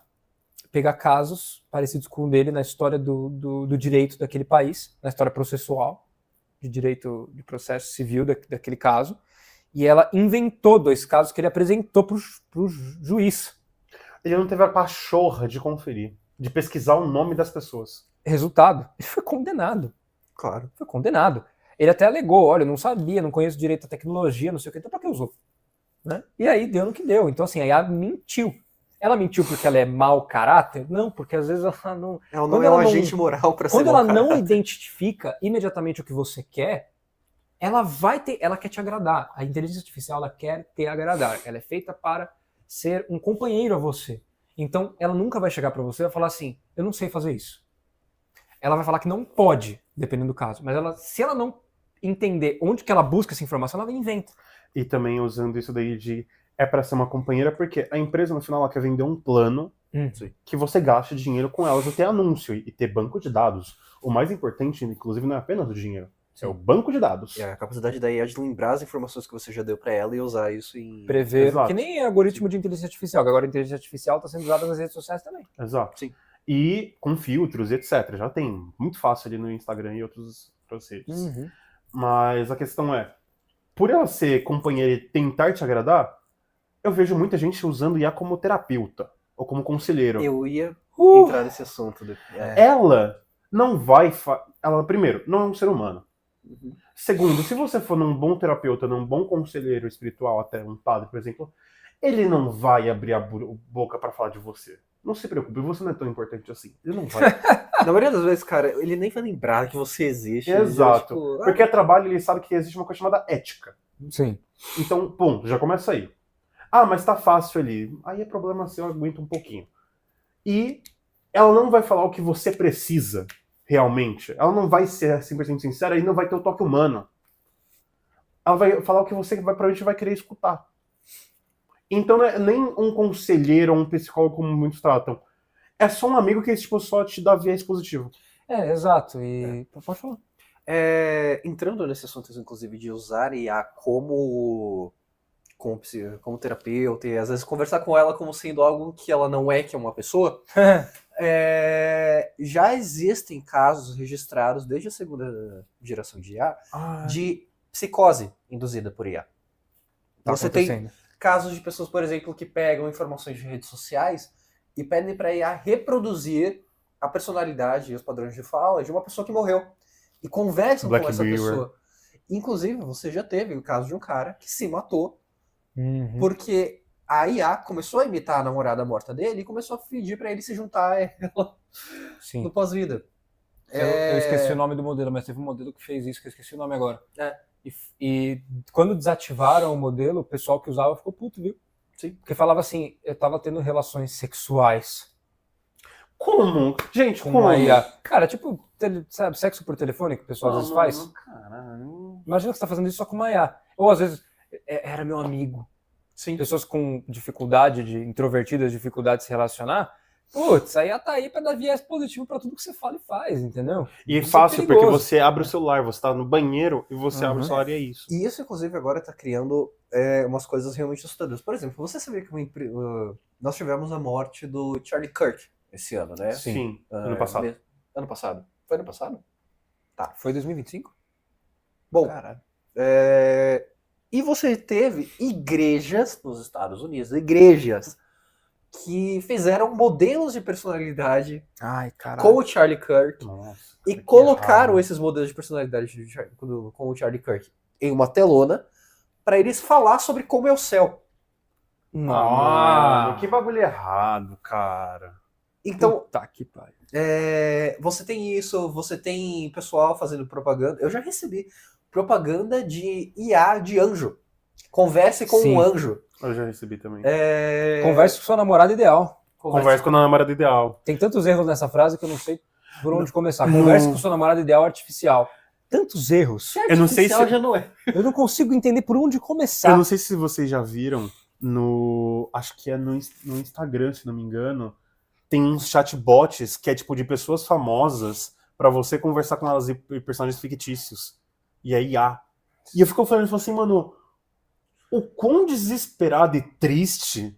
pegar casos parecidos com o dele na história do direito daquele país, na história processual, de direito de processo civil daquele caso, e ela inventou 2 casos que ele apresentou pro juiz. Ele não teve a pachorra de conferir, de pesquisar o nome das pessoas. Resultado, ele foi condenado. Claro. Foi condenado. Ele até alegou, olha, eu não sabia, não conheço direito à tecnologia, não sei o que, então pra que usou? Né? E aí deu no que deu. Então assim, a IA mentiu. Ela mentiu porque ela é mau caráter? Não, porque às vezes ela não... Ela não Quando é um ela não- agente moral pra ser Quando mau ela não caráter. identifica imediatamente o que você quer, ela quer te agradar. A inteligência artificial, ela quer te agradar. Ela é feita para ser um companheiro a você. Então, ela nunca vai chegar para você e vai falar assim, eu não sei fazer isso. Ela vai falar que não pode, dependendo do caso. Mas se ela não entender onde que ela busca essa informação, ela inventa. E também usando isso daí de é para ser uma companheira, porque a empresa no final ela quer vender um plano que você gaste dinheiro com elas, ou ter anúncio e ter banco de dados. O mais importante, inclusive, não é apenas o dinheiro, é o banco de dados. É a capacidade da IA de lembrar as informações que você já deu pra ela e usar isso em... Prever, Exato. que nem algoritmo de inteligência artificial, que agora a inteligência artificial está sendo usada nas redes sociais também. Exato. Sim. E com filtros e etc. Já tem muito fácil ali no Instagram e outras redes. Mas a questão é, por ela ser companheira e tentar te agradar, eu vejo muita gente usando IA como terapeuta ou como conselheiro. Eu ia Uh! entrar nesse assunto. Ela não vai... Ela, primeiro, não é um ser humano. Uhum. Segundo, se você for num bom terapeuta, num bom conselheiro espiritual, até um padre, por exemplo, ele não vai abrir a boca pra falar de você. Não se preocupe, você não é tão importante assim. Ele não vai. Na maioria das vezes, cara, ele nem vai lembrar que você existe. Ele Exato. já, tipo, Porque a trabalho ele sabe que existe uma coisa chamada ética. Sim. Então, bom, já começa aí. Ah, mas tá fácil ali. Aí é problema seu, aguenta um pouquinho. E ela não vai falar o que você precisa, realmente. Ela não vai ser 100% sincera e não vai ter o toque humano. Ela vai falar o que você provavelmente vai querer escutar. Então não é nem um conselheiro ou um psicólogo como muitos tratam. É só um amigo que tipo, só te dá viés positivo. Exato. E pode falar. entrando nesse assunto, inclusive, de usar IA como terapeuta e às vezes conversar com ela como sendo algo que ela não é, que é uma pessoa, já existem casos registrados desde a segunda geração de IA de psicose induzida por IA. Você tem casos de pessoas, por exemplo, que pegam informações de redes sociais e pedem para a IA reproduzir a personalidade e os padrões de fala de uma pessoa que morreu. E conversam com essa pessoa. Inclusive, você já teve o caso de um cara que se matou porque a IA começou a imitar a namorada morta dele e começou a pedir para ele se juntar a ela no pós-vida. Eu esqueci o nome do modelo, mas teve um modelo que fez isso, que eu esqueci o nome agora. E quando desativaram o modelo, o pessoal que usava ficou puto, viu? Sim. Porque falava assim, eu tava tendo relações sexuais. Como? Gente, com como? uma IA. Cara, tipo, sabe, sexo por telefone que o pessoal às vezes faz? Caralho. Imagina que você tá fazendo isso só com uma IA. Ou às vezes, era meu amigo. Sim. Pessoas com introvertidas, dificuldade de se relacionar. Putz, a IA tá aí pra dar viés positivo pra tudo que você fala e faz, entendeu? E Isso é fácil, porque perigoso. você abre o celular, você tá no banheiro e você abre o celular e é isso. E isso, inclusive, agora está criando umas coisas realmente assustadoras. Por exemplo, você sabia que nós tivemos a morte do Charlie Kirk esse ano, né? Sim, ano passado. Ano passado? Foi ano passado? Tá. Foi 2025? Bom, Caralho. e você teve igrejas nos Estados Unidos, igrejas que fizeram modelos de personalidade Ai, caralho. com o Charlie Kirk. Nossa, E que colocaram errado. esses modelos de personalidade com o Charlie Kirk em uma telona para eles falar sobre como é o céu. Mano, que bagulho errado, cara. Então, Puta que pariu. você tem isso, você tem pessoal fazendo propaganda. Eu já recebi propaganda de IA de anjo. Converse com Sim. um anjo. Eu já recebi também. Converse com sua namorada ideal. Conversa com a namorada ideal. Tem tantos erros nessa frase que eu não sei por onde começar. Converse com sua namorada ideal artificial. Tantos erros. Eu não sei se... já não é. Eu não consigo entender por onde começar. Eu não sei se vocês já viram acho que é no Instagram, se não me engano, tem uns chatbots que é tipo de pessoas famosas pra você conversar com elas e personagens fictícios. E aí E eu fico falando assim, mano, o quão desesperado e triste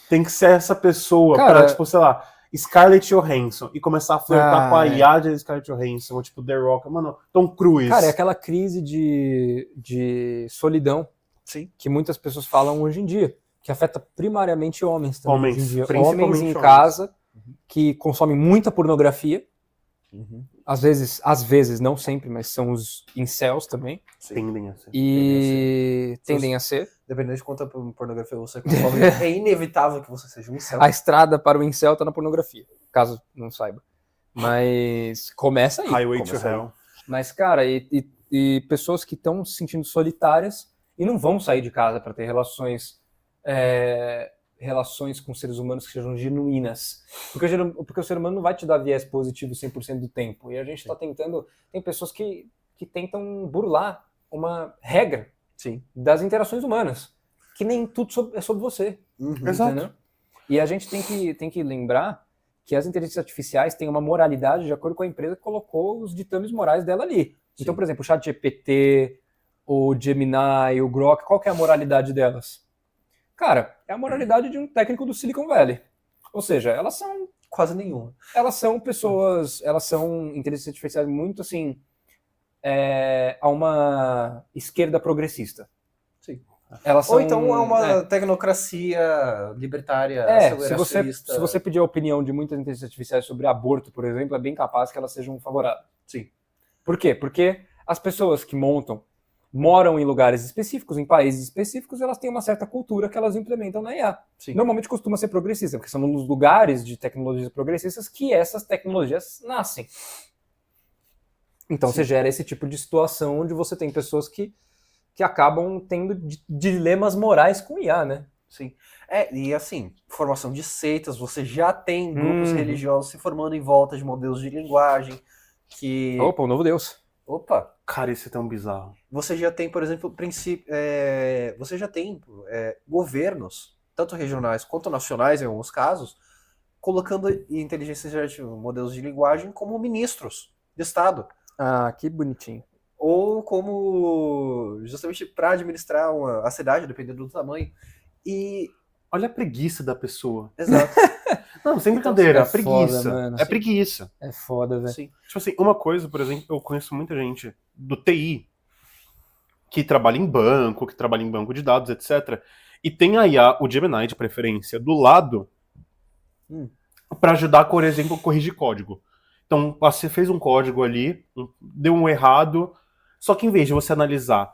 tem que ser essa pessoa Cara, pra, tipo, sei lá, Scarlett Johansson e começar a flertar com a é. IA de Scarlett Johansson, ou tipo The Rock, mano, Tom Cruise. Cara, é aquela crise de solidão Sim. que muitas pessoas falam hoje em dia, que afeta primariamente homens também Homens, hoje em dia. principalmente Homens em homens. casa que consomem muita pornografia, Uhum. às vezes, não sempre, mas são os incels também, Tendem a ser. e tendem a ser. Dependendo de quanta pornografia você consome, é inevitável que você seja um incel. A estrada para o incel tá na pornografia, caso não saiba. Mas começa aí. Highway to Começa aí. Hell. Mas, cara, e pessoas que estão se sentindo solitárias e não vão sair de casa para ter relações com seres humanos que sejam genuínas. Porque o ser humano não vai te dar viés positivo 100% do tempo. E a gente está tentando... Tem pessoas que tentam burlar uma regra Sim. das interações humanas. Que nem tudo é sobre você. Uhum. Exato. Entendeu? E a gente tem que lembrar que as inteligências artificiais têm uma moralidade de acordo com a empresa que colocou os ditames morais dela ali. Então, por exemplo, o ChatGPT, o Gemini, o Grok, qual que é a moralidade delas? Cara, é a moralidade de um técnico do Silicon Valley. Ou seja, elas são pessoas, elas são inteligências artificiais muito assim, a uma esquerda progressista. Sim. Elas são, Ou então é uma tecnocracia libertária, se você pedir a opinião de muitas inteligências artificiais sobre aborto, por exemplo, é bem capaz que elas sejam favoráveis. Sim. Por quê? Porque as pessoas que moram em lugares específicos, em países específicos, elas têm uma certa cultura que elas implementam na IA. Sim. Normalmente costuma ser progressista, porque são nos lugares de tecnologias progressistas que essas tecnologias nascem. Então Sim. você gera esse tipo de situação onde você tem pessoas que acabam tendo dilemas morais com IA, né? Sim. E assim, formação de seitas, você já tem grupos religiosos se formando em volta de modelos de linguagem que... Opa, o novo Deus. Opa! Cara, isso é tão bizarro. Você já tem, por exemplo, você já tem governos, tanto regionais quanto nacionais, em alguns casos, colocando inteligências artificiais, modelos de linguagem, como ministros de Estado. Ah, que bonitinho. Ou como justamente para administrar a cidade, dependendo do tamanho. E. Olha a preguiça da pessoa. Exato. Não, sem brincadeira, é a preguiça. foda, mano. É preguiça. É foda, velho. Sim. Tipo assim, uma coisa, por exemplo, eu conheço muita gente do TI que trabalha em banco, que trabalha em banco de dados, etc. E tem a IA, o Gemini de preferência, do lado para ajudar, por exemplo, a corrigir código. Então, você fez um código ali, deu um errado, só que em vez de você analisar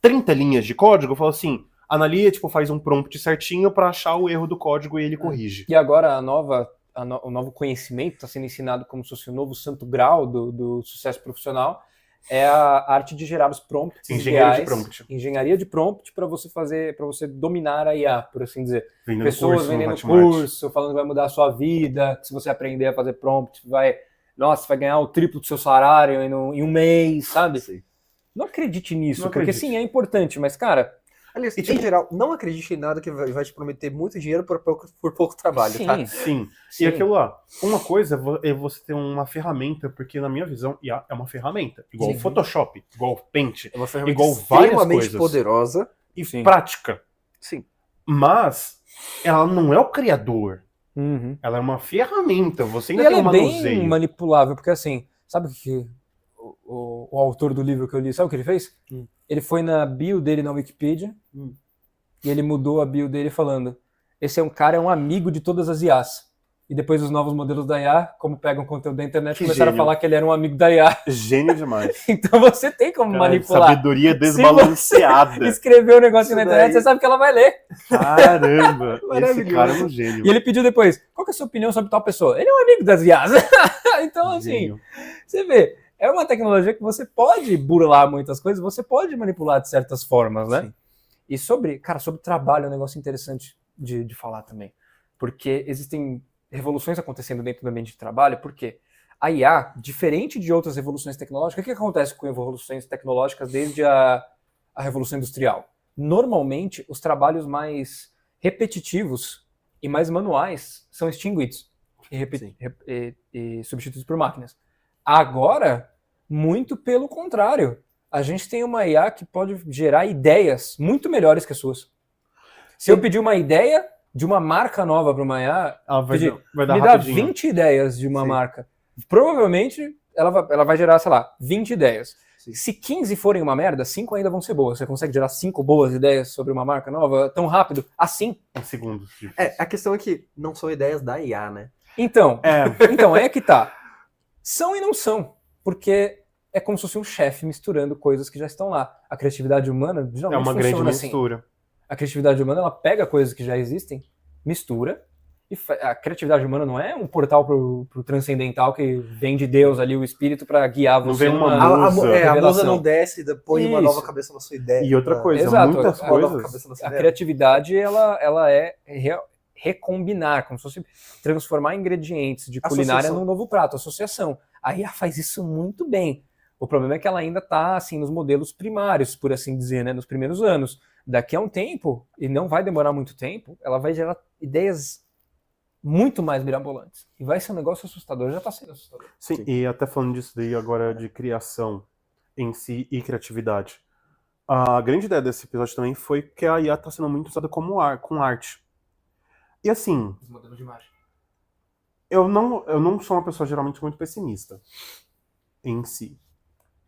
30 linhas de código, fala assim, analisa, tipo, faz um prompt certinho para achar o erro do código e ele corrige. E agora o novo conhecimento está sendo ensinado como se fosse o novo santo grau do sucesso profissional, é a arte de gerar os prompts Engenharia ideais, de prompt. engenharia de prompt para você fazer, para você dominar a IA, por assim dizer. Vendendo Pessoas curso no vendendo Hotmart. curso, falando que vai mudar a sua vida, que se você aprender a fazer prompt, vai ganhar o triplo do seu salário em um mês, sabe? Sim. Não acredite nisso, Não porque acredite. sim, é importante, mas, cara, Aliás, E, tipo, em geral, não acredite em nada que vai te prometer muito dinheiro por pouco trabalho, sim, tá? Sim. sim. E aquilo lá, uma coisa é você ter uma ferramenta, porque na minha visão, IA é uma ferramenta. Igual o Sim. Photoshop, igual o Paint, É uma ferramenta igual várias extremamente coisas. poderosa. e Sim. prática. Sim. Mas ela não é o criador. Uhum. Ela é uma ferramenta. Você E ainda ela tem um é bem manuseio. manipulável, porque assim, sabe o que o autor do livro que eu li, sabe o que ele fez? Ele foi na bio dele na Wikipedia e ele mudou a bio dele falando: esse é um amigo de todas as IAs. E depois os novos modelos da IA, como pegam conteúdo da internet, Que começaram gênio. a falar que ele era um amigo da IA. Gênio demais. Então você tem como Cara, manipular. sabedoria Se você desbalanceada. escrever um negócio Isso na internet, daí. você sabe que ela vai ler. Caramba. Esse Maravilhoso. cara é um gênio. E ele pediu depois: qual que é a sua opinião sobre tal pessoa? Ele é um amigo das IAs. Então, assim, Gênio. você vê, é uma tecnologia que você pode burlar muitas coisas, você pode manipular de certas formas, né? Sim. E sobre trabalho é um negócio interessante de falar também. Porque existem revoluções acontecendo dentro do ambiente de trabalho, porque a IA, diferente de outras revoluções tecnológicas, o que acontece com revoluções tecnológicas desde a Revolução Industrial? Normalmente, os trabalhos mais repetitivos e mais manuais são extinguidos e substituídos por máquinas. Agora, muito pelo contrário. A gente tem uma IA que pode gerar ideias muito melhores que as suas. Se eu pedir uma ideia de uma marca nova para uma IA, Vai dar me dá rapidinho. 20 ideias de uma Sim. marca. Provavelmente ela vai gerar, sei lá, 20 ideias. Sim. Se 15 forem uma merda, 5 ainda vão ser boas. Você consegue gerar 5 boas ideias sobre uma marca nova tão rápido assim? Em segundos. A questão é que não são ideias da IA, né? Então, É, então é que tá. São e não são. Porque é como se fosse um chefe misturando coisas que já estão lá. A criatividade humana é geralmente uma grande funciona assim. mistura. A criatividade humana, ela pega coisas que já existem, mistura, e a criatividade humana não é um portal pro transcendental que vem de Deus ali, o espírito, para guiar Não você vem uma numa musa. A revelação. musa não desce e põe uma Isso. nova cabeça na sua ideia. E outra coisa, Exato, muitas a Uma nova coisas. cabeça na sua A ideia. criatividade, ela é recombinar, como se fosse transformar ingredientes de culinária Associação. num novo prato, associação. A IA faz isso muito bem. O problema é que ela ainda está assim, nos modelos primários, por assim dizer, né, nos primeiros anos. Daqui a um tempo, e não vai demorar muito tempo, ela vai gerar ideias muito mais mirabolantes. E vai ser um negócio assustador, já está sendo assustador. Sim, e até falando disso daí agora de criação em si e criatividade. A grande ideia desse episódio também foi que a IA está sendo muito usada com arte. E assim, Os modelos de imagem. eu não sou uma pessoa geralmente muito pessimista em si.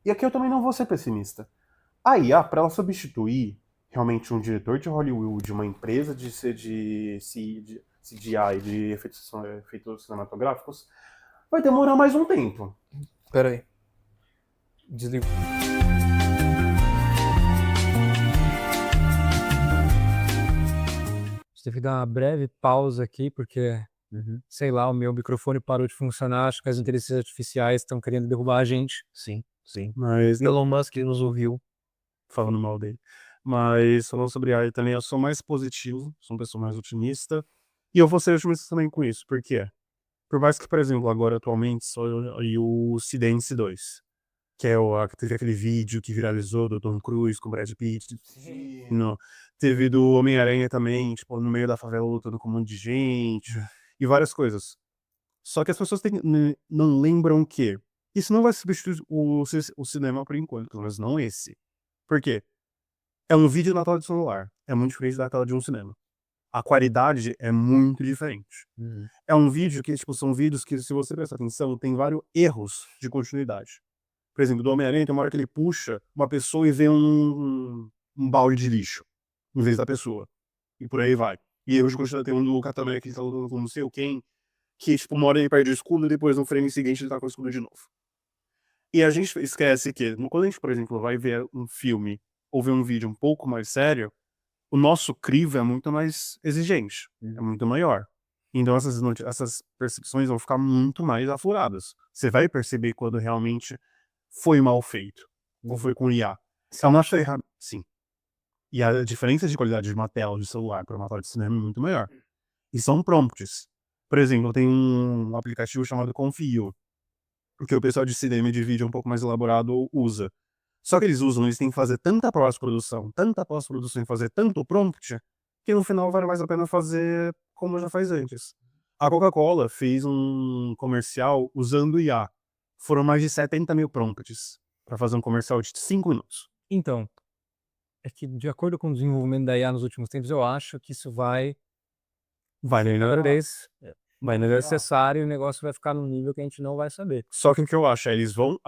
E aqui eu também não vou ser pessimista. A IA, para ela substituir realmente um diretor de Hollywood, uma empresa de CGI e de efeitos cinematográficos, vai demorar mais um tempo. Pera aí. Desligo. Tive que dar uma breve pausa aqui, porque, sei lá, o meu microfone parou de funcionar. Acho que as inteligências artificiais estão querendo derrubar a gente. Sim. Mas Elon Musk nos ouviu. falando mal dele. Mas falando sobre AI também, eu sou mais positivo, sou uma pessoa mais otimista. E eu vou ser otimista também com isso. Por quê? Por mais que, por exemplo, agora atualmente só o Sidence 2, que é teve aquele vídeo que viralizou do Tom Cruise com o Brad Pitt. Teve do Homem-Aranha também, tipo, no meio da favela lutando com um monte de gente. E várias coisas. Só que as pessoas não lembram que isso não vai substituir o cinema por enquanto, pelo menos não esse. Por quê? É um vídeo na tela de celular. É muito diferente da tela de um cinema. A qualidade é muito diferente. É um vídeo que, tipo, são vídeos que, se você prestar atenção, tem vários erros de continuidade. Por exemplo, do Homem-Aranha tem uma hora que ele puxa uma pessoa e vê um balde de lixo, em vez da pessoa. E por aí vai. E erros de continuidade tem um do Capitão América que tá lutando com não sei quem, que, tipo, uma hora ele perde o escudo e depois no frame seguinte ele tá com o escudo de novo. E a gente esquece que, quando a gente, por exemplo, vai ver um filme ou ver um vídeo um pouco mais sério, o nosso crivo é muito mais exigente, é muito maior. Então essas percepções vão ficar muito mais afloradas. Você vai perceber quando realmente foi mal feito, ou foi com IA. Se ela não achou errado, sim. E a diferença de qualidade de uma tela de celular para uma tela de cinema é muito maior. E são prompts. Por exemplo, tem um aplicativo chamado Confio, porque o pessoal de cinema e de vídeo um pouco mais elaborado usa. Só que eles têm que fazer tanta pós-produção e fazer tanto prompt, que no final vale mais a pena fazer como já faz antes. A Coca-Cola fez um comercial usando IA. Foram mais de 70 mil prompts para fazer um comercial de 5 minutos. Então, é que de acordo com o desenvolvimento da IA nos últimos tempos, eu acho que isso vai Vai cada melhorar. vez necessário e o negócio vai ficar num nível que a gente não vai saber. Só que o que eu acho é eles vão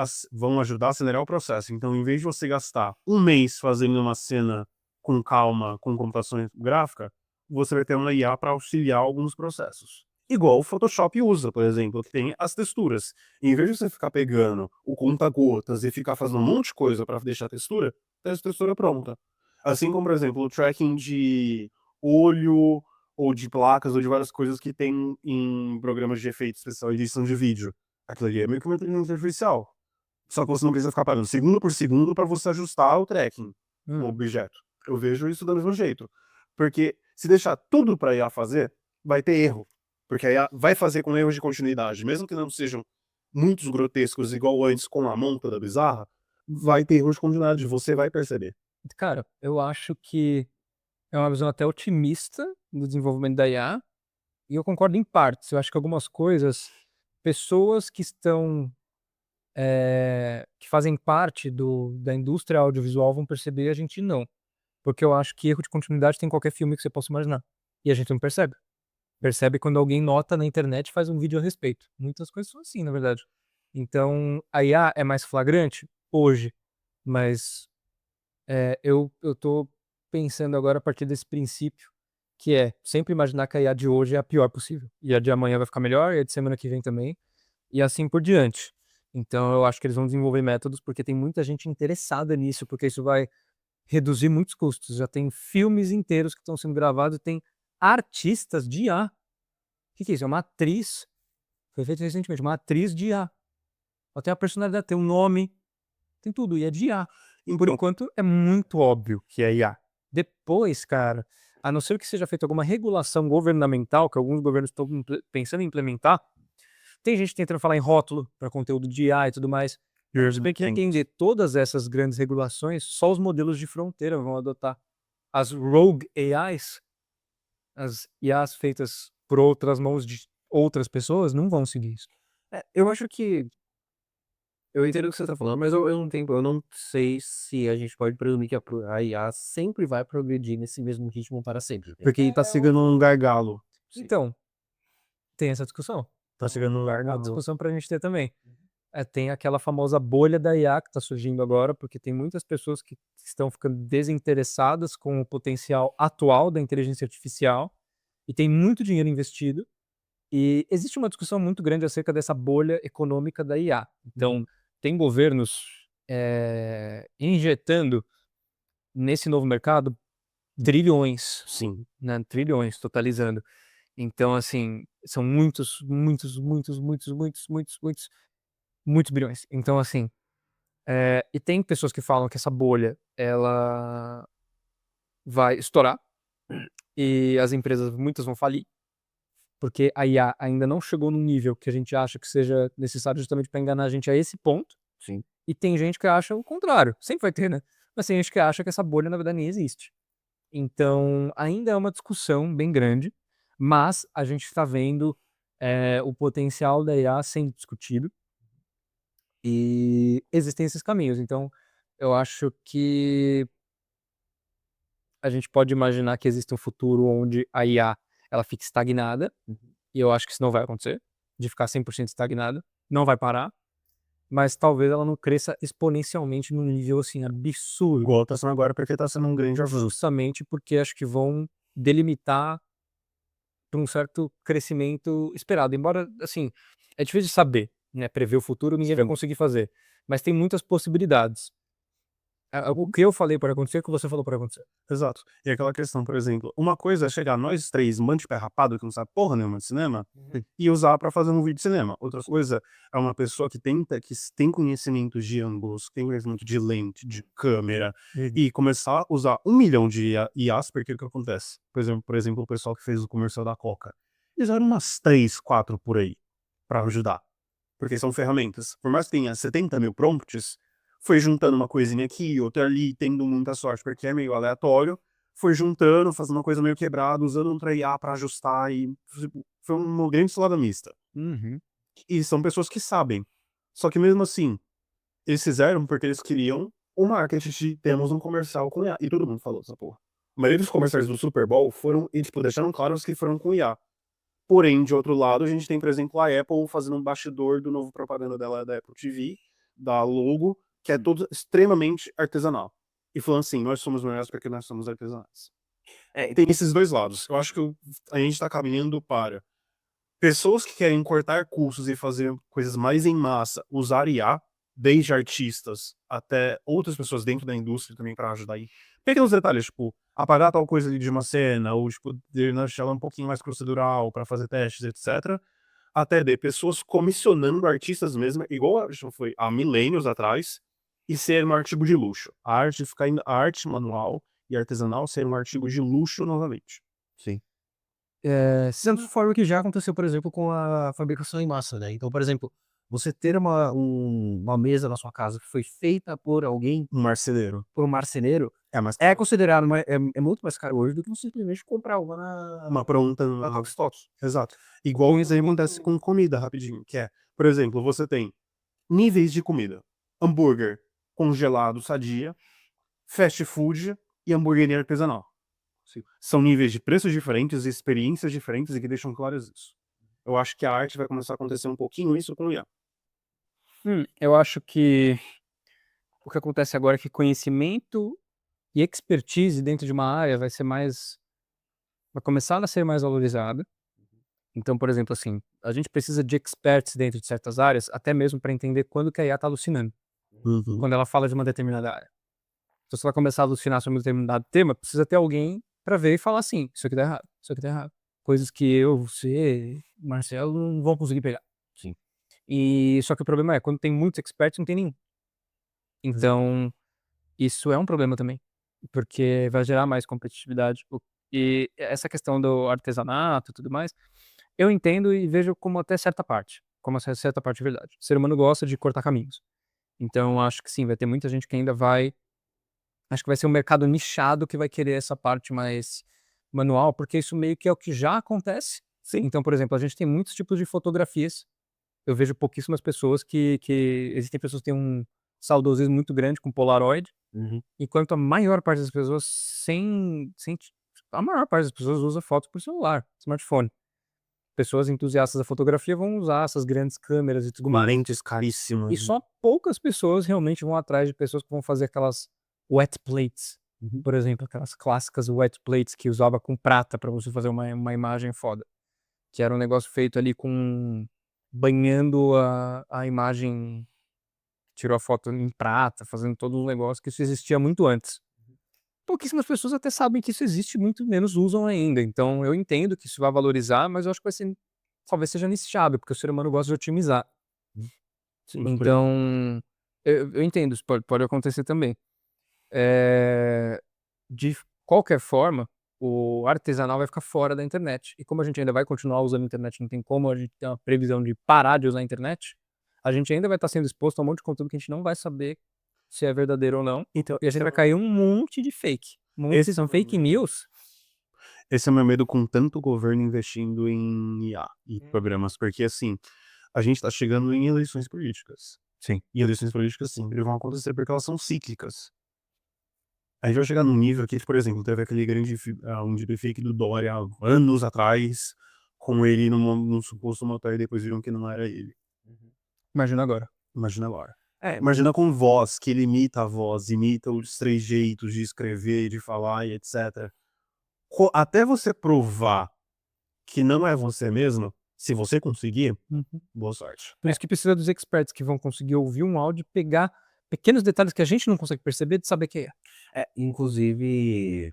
ajudar a acelerar o processo. Então, em vez de você gastar um mês fazendo uma cena com calma, com computação gráfica, você vai ter uma IA para auxiliar alguns processos. Igual o Photoshop usa, por exemplo, que tem as texturas. Em vez de você ficar pegando o conta-gotas e ficar fazendo um monte de coisa para deixar a textura, tem a textura pronta. Assim como, por exemplo, o tracking de olho, ou de placas, ou de várias coisas que tem em programas de efeito especial e edição de vídeo. Aquilo ali é meio que uma inteligência artificial. Só que você não precisa ficar parando segundo por segundo para você ajustar o tracking, o objeto. Eu vejo isso do mesmo jeito. Porque se deixar tudo para IA fazer, vai ter erro. Porque a IA vai fazer com erros de continuidade. Mesmo que não sejam muitos grotescos igual antes com a mão toda bizarra, vai ter erros de continuidade, você vai perceber. Cara, eu acho que é uma visão até otimista do desenvolvimento da IA, e eu concordo em partes. Eu acho que algumas coisas, pessoas que estão, que fazem parte da indústria audiovisual vão perceber, a gente não. Porque eu acho que erro de continuidade tem em qualquer filme que você possa imaginar. E a gente não percebe. Percebe quando alguém nota na internet e faz um vídeo a respeito. Muitas coisas são assim, na verdade. Então, a IA é mais flagrante hoje, mas eu tô pensando agora a partir desse princípio, que é sempre imaginar que a IA de hoje é a pior possível. E a de amanhã vai ficar melhor, e a de semana que vem também, e assim por diante. Então, eu acho que eles vão desenvolver métodos, porque tem muita gente interessada nisso, porque isso vai reduzir muitos custos. Já tem filmes inteiros que estão sendo gravados, tem artistas de IA. O que que é isso? É uma atriz, foi feito recentemente, uma atriz de IA. Ela tem a personalidade, tem um nome, tem tudo, e é de IA. E por enquanto é muito óbvio que é IA. Depois, cara, a não ser que seja feita alguma regulação governamental, que alguns governos estão pensando em implementar, tem gente tentando falar em rótulo para conteúdo de IA e tudo mais. Você tem que entender todas essas grandes regulações, só os modelos de fronteira vão adotar. As rogue AIs, as IAs feitas por outras mãos de outras pessoas, não vão seguir isso. Eu acho que eu entendo o que você tá falando, mas eu não sei se a gente pode presumir que a IA sempre vai progredir nesse mesmo ritmo para sempre. Porque tá chegando num gargalo. Então, tem essa discussão. Tá chegando num Uma gargalo. discussão pra gente ter também. Tem aquela famosa bolha da IA que tá surgindo agora, porque tem muitas pessoas que estão ficando desinteressadas com o potencial atual da inteligência artificial e tem muito dinheiro investido. E existe uma discussão muito grande acerca dessa bolha econômica da IA. Então, tem governos injetando nesse novo mercado trilhões, Sim. né? Trilhões, totalizando. Então, assim, são muitos, muitos, muitos, muitos, muitos, muitos, muitos, muitos bilhões. Então, assim, e tem pessoas que falam que essa bolha, ela vai estourar e as empresas, muitas vão falir, porque a IA ainda não chegou num nível que a gente acha que seja necessário justamente para enganar a gente a esse ponto. Sim. E tem gente que acha o contrário. Sempre vai ter, né? Mas tem gente que acha que essa bolha, na verdade, nem existe. Então, ainda é uma discussão bem grande, mas a gente está vendo o potencial da IA sendo discutido e existem esses caminhos. Então, eu acho que a gente pode imaginar que existe um futuro onde a IA ela fique estagnada, e eu acho que isso não vai acontecer, de ficar 100% estagnada, não vai parar, mas talvez ela não cresça exponencialmente num nível assim absurdo. Igual tá sendo agora, porque tá sendo um grande avanço. Justamente porque acho que vão delimitar para um certo crescimento esperado. Embora, assim, é difícil de saber, né? Prever o futuro ninguém vai conseguir fazer. Mas tem muitas possibilidades. O que eu falei para acontecer, o que você falou para acontecer. Exato. E aquela questão, por exemplo, uma coisa é chegar nós três, um monte de pé rapado que não sabe porra nenhuma de cinema, e usar pra fazer um vídeo de cinema. Outra coisa é uma pessoa que tem conhecimento de ângulos, tem conhecimento de lente, de câmera, e começar a usar 1 milhão de IAs, porque o que acontece? Por exemplo, o pessoal que fez o comercial da Coca. Eles usaram umas 3, 4 por aí pra ajudar. Porque são ferramentas. Por mais que tenha 70 mil prompts, foi juntando uma coisinha aqui, outra ali, tendo muita sorte, porque é meio aleatório, foi juntando, fazendo uma coisa meio quebrada, usando outra IA pra ajustar, e tipo, foi uma grande salada mista. E são pessoas que sabem. Só que mesmo assim, eles fizeram porque eles queriam o marketing de temos um comercial com IA. E todo mundo falou dessa porra. A maioria dos comerciais do Super Bowl foram, e tipo, deixaram claro que foram com IA. Porém, de outro lado, a gente tem, por exemplo, a Apple fazendo um bastidor do novo propaganda dela da Apple TV, da logo, que é todo extremamente artesanal. E falando assim, nós somos melhores porque nós somos artesanais. Tem esses dois lados. Eu acho que a gente está caminhando para pessoas que querem cortar custos e fazer coisas mais em massa, usar IA, desde artistas até outras pessoas dentro da indústria também para ajudar aí. Pequenos detalhes, tipo, apagar tal coisa ali de uma cena, ou tipo, deixar ela um pouquinho mais procedural para fazer testes, etc. Até de pessoas comissionando artistas mesmo, igual foi há milênios atrás, e ser um artigo de luxo. A arte manual e artesanal ser um artigo de luxo novamente. Sim. Sendo forma que já aconteceu, por exemplo, com a fabricação em massa, né? Então, por exemplo, você ter uma mesa na sua casa que foi feita por alguém, Um marceneiro. por um marceneiro, Mas é considerado, é muito mais caro hoje do que você simplesmente comprar uma pronta na no Rockstock. Exato. Igual isso aí acontece com comida, rapidinho, que é, por exemplo, você tem níveis de comida. Hambúrguer congelado sadia, fast food e hamburgueria artesanal. São níveis de preços diferentes, experiências diferentes e que deixam claras isso. Eu acho que a arte vai começar a acontecer um pouquinho isso com o IA. Eu acho que o que acontece agora é que conhecimento e expertise dentro de uma área vai começar a ser mais valorizada. Então, por exemplo, assim, a gente precisa de experts dentro de certas áreas, até mesmo para entender quando que a IA está alucinando, quando ela fala de uma determinada área. Então, se ela começar a alucinar sobre um determinado tema, precisa ter alguém para ver e falar assim, isso aqui tá errado, isso aqui tá errado. Coisas que eu, você, Marcelo, não vão conseguir pegar. Sim. E só que o problema é, quando tem muitos experts, não tem nenhum. Então, isso é um problema também, porque vai gerar mais competitividade. E essa questão do artesanato e tudo mais, eu entendo e vejo como até certa parte, como até certa parte de verdade. O ser humano gosta de cortar caminhos. Então, acho que sim, vai ter muita gente que ainda vai. Acho que vai ser um mercado nichado que vai querer essa parte mais manual, porque isso meio que é o que já acontece. Sim. Então, por exemplo, a gente tem muitos tipos de fotografias. Eu vejo pouquíssimas pessoas que existem pessoas que têm um saudosismo muito grande com Polaroid, enquanto a maior parte das pessoas a maior parte das pessoas usa foto por celular, smartphone. Pessoas entusiastas da fotografia vão usar essas grandes câmeras e tudo mais. Lentes caríssimas. E só poucas pessoas realmente vão atrás de pessoas que vão fazer aquelas wet plates, por exemplo, aquelas clássicas wet plates que usava com prata para você fazer uma imagem foda. Que era um negócio feito ali com banhando a imagem, tirou a foto em prata, fazendo todo um negócio que isso existia muito antes. Pouquíssimas pessoas até sabem que isso existe, muito menos usam ainda. Então eu entendo que isso vai valorizar, mas eu acho que vai ser, talvez seja nichado, porque o ser humano gosta de otimizar. Sim, Então, eu entendo, isso pode acontecer também. De qualquer forma, o artesanal vai ficar fora da internet. E como a gente ainda vai continuar usando a internet, não tem como a gente ter uma previsão de parar de usar a internet, a gente ainda vai estar sendo exposto a um monte de conteúdo que a gente não vai saber se é verdadeiro ou não. Então, E a gente vai cair um monte de fake. Esse São fake news. Esse é o meu medo com tanto governo investindo em IA e programas, porque assim, a gente tá chegando em eleições políticas. Sim. E eleições políticas sempre vão acontecer porque elas são cíclicas. A gente vai chegar num nível que, por exemplo, teve aquele grande um deepfake do Dória há anos atrás, com ele num suposto motor e depois viram que não era ele. Imagina agora. Imagina agora. Imagina com voz, que ele imita a voz, imita os trejeitos de escrever, de falar e etc. Até você provar que não é você mesmo, se você conseguir, boa sorte. Por isso que precisa dos experts que vão conseguir ouvir um áudio e pegar pequenos detalhes que a gente não consegue perceber de saber quem é. Inclusive,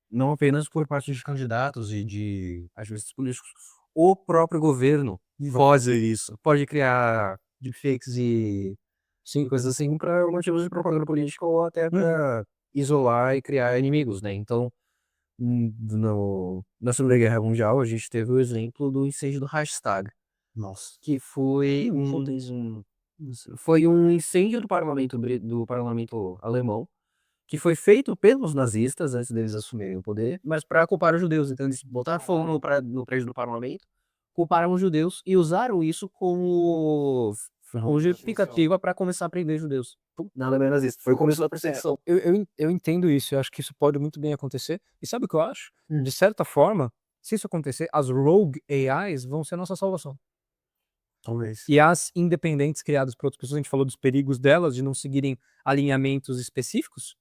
não apenas por parte de candidatos e de agentes políticos, o próprio governo pode isso, pode criar deepfakes e coisas assim para motivos de propaganda política ou até para isolar e criar inimigos, né? Então, na Segunda Guerra Mundial, a gente teve o exemplo do incêndio do Reichstag, Nossa. que foi um incêndio do parlamento alemão, que foi feito pelos nazistas antes deles assumirem o poder, mas para culpar os judeus. Então eles botaram fogo no prédio do parlamento, culparam os judeus e usaram isso como justificativa para começar a prender judeus na Alemanha nazista. Foi o começo da perseguição. Eu entendo isso, eu acho que isso pode muito bem acontecer. E sabe o que eu acho? De certa forma, se isso acontecer, as rogue AIs vão ser a nossa salvação. Talvez. E as independentes criadas por outras pessoas, a gente falou dos perigos delas, de não seguirem alinhamentos específicos,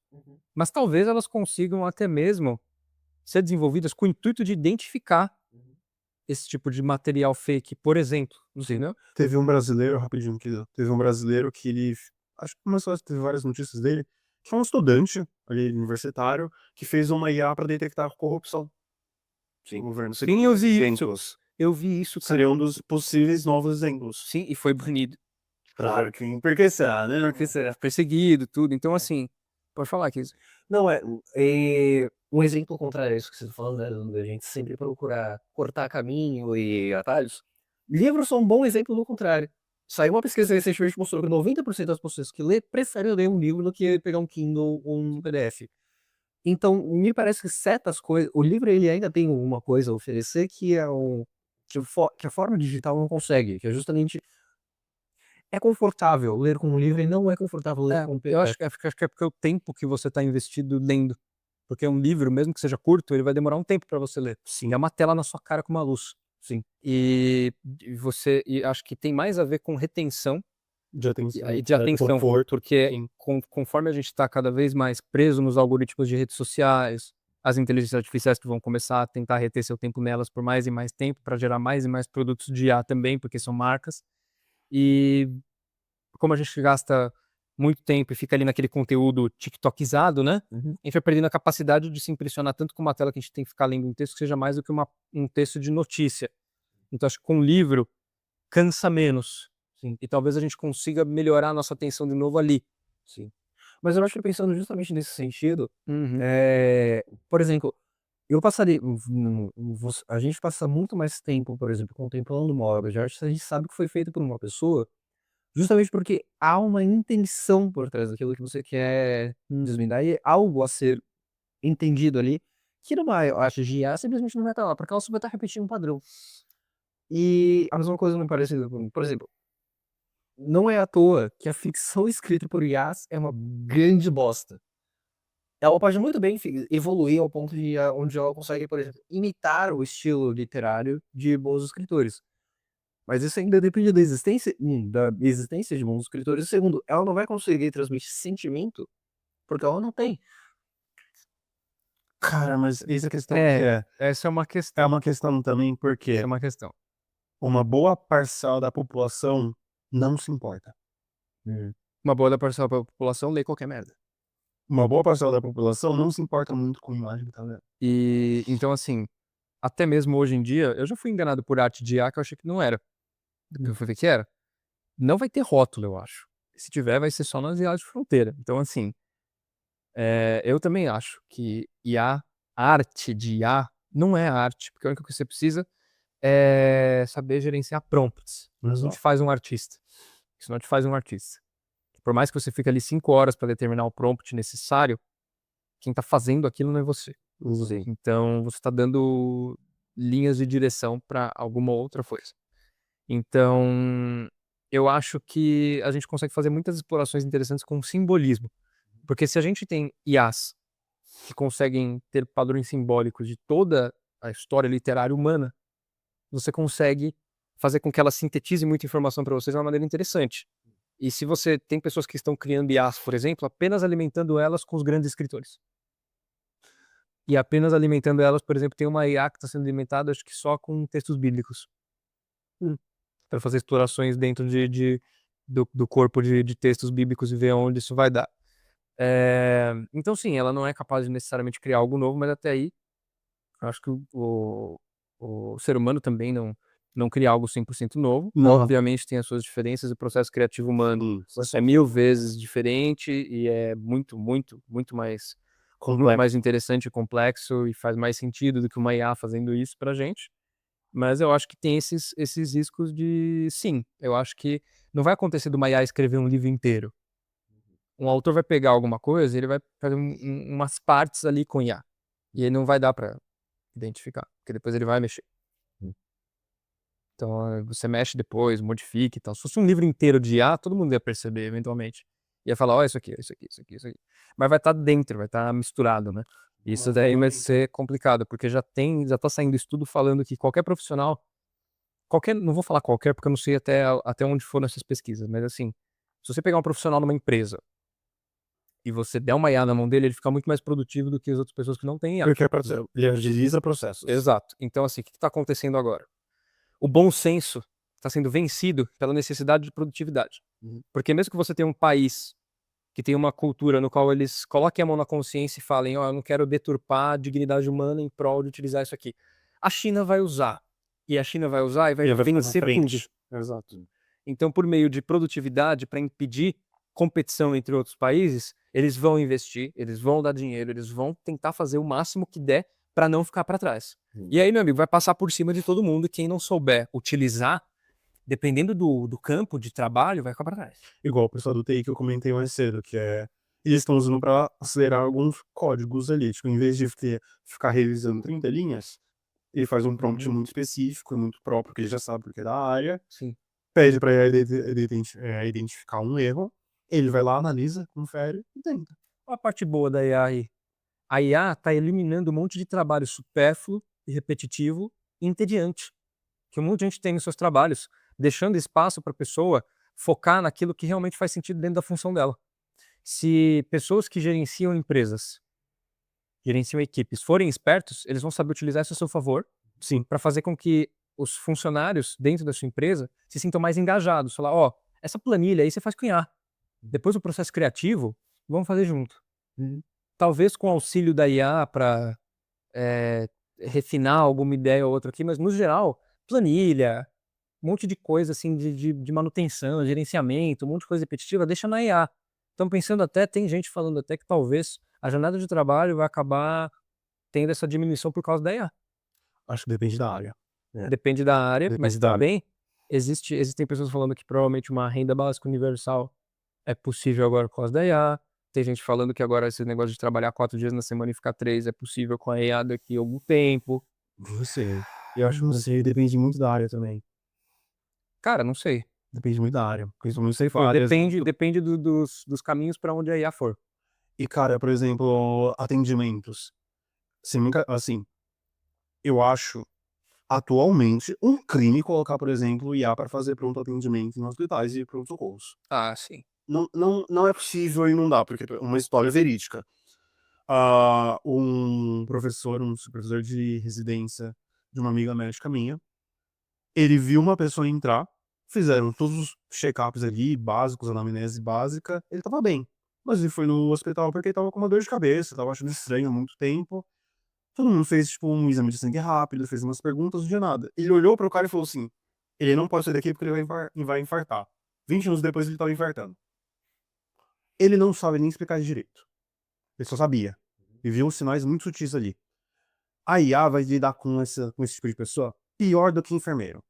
mas talvez elas consigam até mesmo ser desenvolvidas com o intuito de identificar esse tipo de material fake, por exemplo. Entendeu? Teve um brasileiro, rapidinho, teve um brasileiro que ele, acho que começou a ter várias notícias dele, que é um estudante ali, universitário, que fez uma IA para detectar corrupção. Sim, o governo. Sim, eu vi isso. Eu vi isso, cara. Seria um dos possíveis novos exemplos. Sim, e foi banido. Claro que por que será, né? Porque será perseguido, tudo. Então, assim, pode falar, Kiz. Não, um exemplo contrário a isso que você está falando, né, onde a gente sempre procurar cortar caminho e atalhos. Livros são um bom exemplo do contrário. Saiu uma pesquisa recentemente que mostrou que 90% das pessoas que lê preferem ler um livro do que pegar um Kindle ou um PDF. Então, me parece que certas coisas... O livro ele ainda tem alguma coisa a oferecer que que a forma digital não consegue, que é justamente... É confortável ler com um livro e não é confortável ler com um PDF. Eu acho que é porque é o tempo que você está investido lendo. Porque um livro, mesmo que seja curto, ele vai demorar um tempo para você ler. Sim. É uma tela na sua cara com uma luz. Sim. E acho que tem mais a ver com retenção De atenção. e de atenção, conforto. porque Sim. conforme a gente está cada vez mais preso nos algoritmos de redes sociais, as inteligências artificiais que vão começar a tentar reter seu tempo nelas por mais e mais tempo, para gerar mais e mais produtos de IA também, porque são marcas. E como a gente gasta muito tempo e fica ali naquele conteúdo tiktokizado, né? A gente vai perdendo a capacidade de se impressionar tanto com uma tela que a gente tem que ficar lendo um texto que seja mais do que um texto de notícia. Então acho que com um livro cansa menos. Sim. E talvez a gente consiga melhorar a nossa atenção de novo ali. Sim. Mas eu acho que pensando justamente nesse sentido, por exemplo, eu passaria. A gente passa muito mais tempo, por exemplo, contemplando uma obra de arte se a gente sabe que foi feita por uma pessoa, justamente porque há uma intenção por trás daquilo que você quer desvendar e algo a ser entendido ali, que numa arte de IA simplesmente não vai estar lá, porque ela só vai estar repetindo um padrão. E a mesma coisa me parece, por exemplo, não é à toa que a ficção escrita por IAs é uma grande bosta. Ela pode muito bem evoluir ao ponto de onde ela consegue, por exemplo, imitar o estilo literário de bons escritores. Mas isso ainda depende da existência de bons escritores. E segundo, ela não vai conseguir transmitir sentimento porque ela não tem. Cara, mas essa questão Essa é uma é questão. uma questão também porque É uma questão. uma boa parcela da população não se importa. Uma boa parcela da população lê qualquer merda. Uma boa parcela da população não se importa muito com imagem, tá vendo? E então, assim, até mesmo hoje em dia, eu já fui enganado por arte de IA que eu achei que não era. Eu fui ver que era. Não vai ter rótulo, eu acho. Se tiver, vai ser só nas IAs de fronteira. Então, assim, eu também acho que IA, arte de IA, não é arte, porque a única coisa que você precisa é saber gerenciar prompts. Isso não te faz um artista. Isso não te faz um artista. Por mais que você fique ali 5 horas para determinar o prompt necessário, quem está fazendo aquilo não é você. Então, você está dando linhas de direção para alguma outra coisa. Então, eu acho que a gente consegue fazer muitas explorações interessantes com simbolismo. Porque se a gente tem IAs que conseguem ter padrões simbólicos de toda a história literária humana, você consegue fazer com que ela sintetize muita informação para vocês de uma maneira interessante. E se você tem pessoas que estão criando IAs, por exemplo, apenas alimentando elas com os grandes escritores. E apenas alimentando elas, por exemplo, tem uma IA que está sendo alimentada, acho que só com textos bíblicos. Para fazer explorações dentro do corpo de textos bíblicos e ver onde isso vai dar. Então, sim, ela não é capaz de necessariamente criar algo novo, mas até aí, eu acho que o ser humano também não cria algo 100% novo. Não. Obviamente tem as suas diferenças, o processo criativo humano é 1000 vezes diferente e é muito, muito, muito mais interessante e complexo e faz mais sentido do que uma IA fazendo isso pra gente. Mas eu acho que tem esses riscos de, sim, eu acho que não vai acontecer de uma IA escrever um livro inteiro. Um autor vai pegar alguma coisa, ele vai fazer umas partes ali com IA. E aí não vai dar pra identificar, porque depois ele vai mexer. Então você mexe depois, modifica e tal. Se fosse um livro inteiro de IA, todo mundo ia perceber eventualmente. Ia falar, ó, isso aqui, isso aqui, isso aqui, isso aqui. Mas vai estar dentro, vai estar misturado, né? Isso daí vai ser complicado, porque já tá saindo estudo falando que qualquer profissional, não vou falar qualquer, porque eu não sei até onde foram essas pesquisas, mas assim, se você pegar um profissional numa empresa e você der uma IA na mão dele, ele fica muito mais produtivo do que as outras pessoas que não têm IA. Porque ele agiliza processos. Exato. Então, assim, o que está acontecendo agora? O bom senso está sendo vencido pela necessidade de produtividade. Porque mesmo que você tenha um país que tem uma cultura no qual eles coloquem a mão na consciência e falem, ó, eu não quero deturpar a dignidade humana em prol de utilizar isso aqui. A China vai usar. E a China vai usar e vai vencer tudo. Exato. Então, por meio de produtividade, para impedir competição entre outros países, eles vão investir, eles vão dar dinheiro, eles vão tentar fazer o máximo que der para não ficar para trás. E aí, meu amigo, vai passar por cima de todo mundo. Quem não souber utilizar, dependendo do campo de trabalho, vai ficar para trás. Igual o pessoal do TI que eu comentei mais cedo, que eles estão usando para acelerar alguns códigos ali. Tipo, em vez de ficar revisando 30 linhas, ele faz um prompt muito específico, muito próprio, que ele já sabe porque é da área. Sim. Pede para ele identificar um erro. Ele vai lá, analisa, confere e tenta. Qual a parte boa da IA aí? A IA está eliminando um monte de trabalho supérfluo e repetitivo e entediante, que um monte de gente tem nos seus trabalhos, deixando espaço para a pessoa focar naquilo que realmente faz sentido dentro da função dela. Se pessoas que gerenciam empresas, gerenciam equipes, forem espertos, eles vão saber utilizar isso a seu favor, sim, para fazer com que os funcionários dentro da sua empresa se sintam mais engajados. Falar, ó, essa planilha aí você faz com IA. Depois o processo criativo, vamos fazer junto. Talvez com o auxílio da IA para refinar alguma ideia ou outra aqui, mas no geral, planilha, um monte de coisa assim de manutenção, gerenciamento, um monte de coisa repetitiva, deixa na IA. Estão pensando até, tem gente falando até que talvez a jornada de trabalho vai acabar tendo essa diminuição por causa da IA. Acho que depende da área. Depende da área, Depende mas da área. também existem pessoas falando que provavelmente uma renda básica universal é possível agora por causa da IA. Tem gente falando que agora esse negócio de trabalhar 4 dias na semana e ficar 3 é possível com a IA daqui a algum tempo. Não sei. Eu acho que não sei, depende muito da área também. Cara, não sei. Depende muito da área. Porque eu não sei falar. Depende dos caminhos para onde a IA for. E, cara, por exemplo, atendimentos. Você nunca, assim, eu acho atualmente um crime colocar, por exemplo, IA para fazer pronto atendimento em hospitais e pronto-socorros. Ah, sim. Não é possível e não dá, porque é uma história verídica. Um supervisor de residência de uma amiga médica minha, ele viu uma pessoa entrar, fizeram todos os check-ups ali, básicos, anamnese básica, ele tava bem. Mas ele foi no hospital porque ele tava com uma dor de cabeça, tava achando estranho há muito tempo. Todo mundo fez, tipo, um exame de sangue rápido, fez umas perguntas, não tinha nada. Ele olhou pro cara e falou assim, ele não pode sair daqui porque ele vai infartar. 20 anos depois ele tava infartando. Ele não sabe nem explicar direito. Ele só sabia. E viu uns sinais muito sutis ali. A IA vai lidar com esse tipo de pessoa pior do que enfermeiro.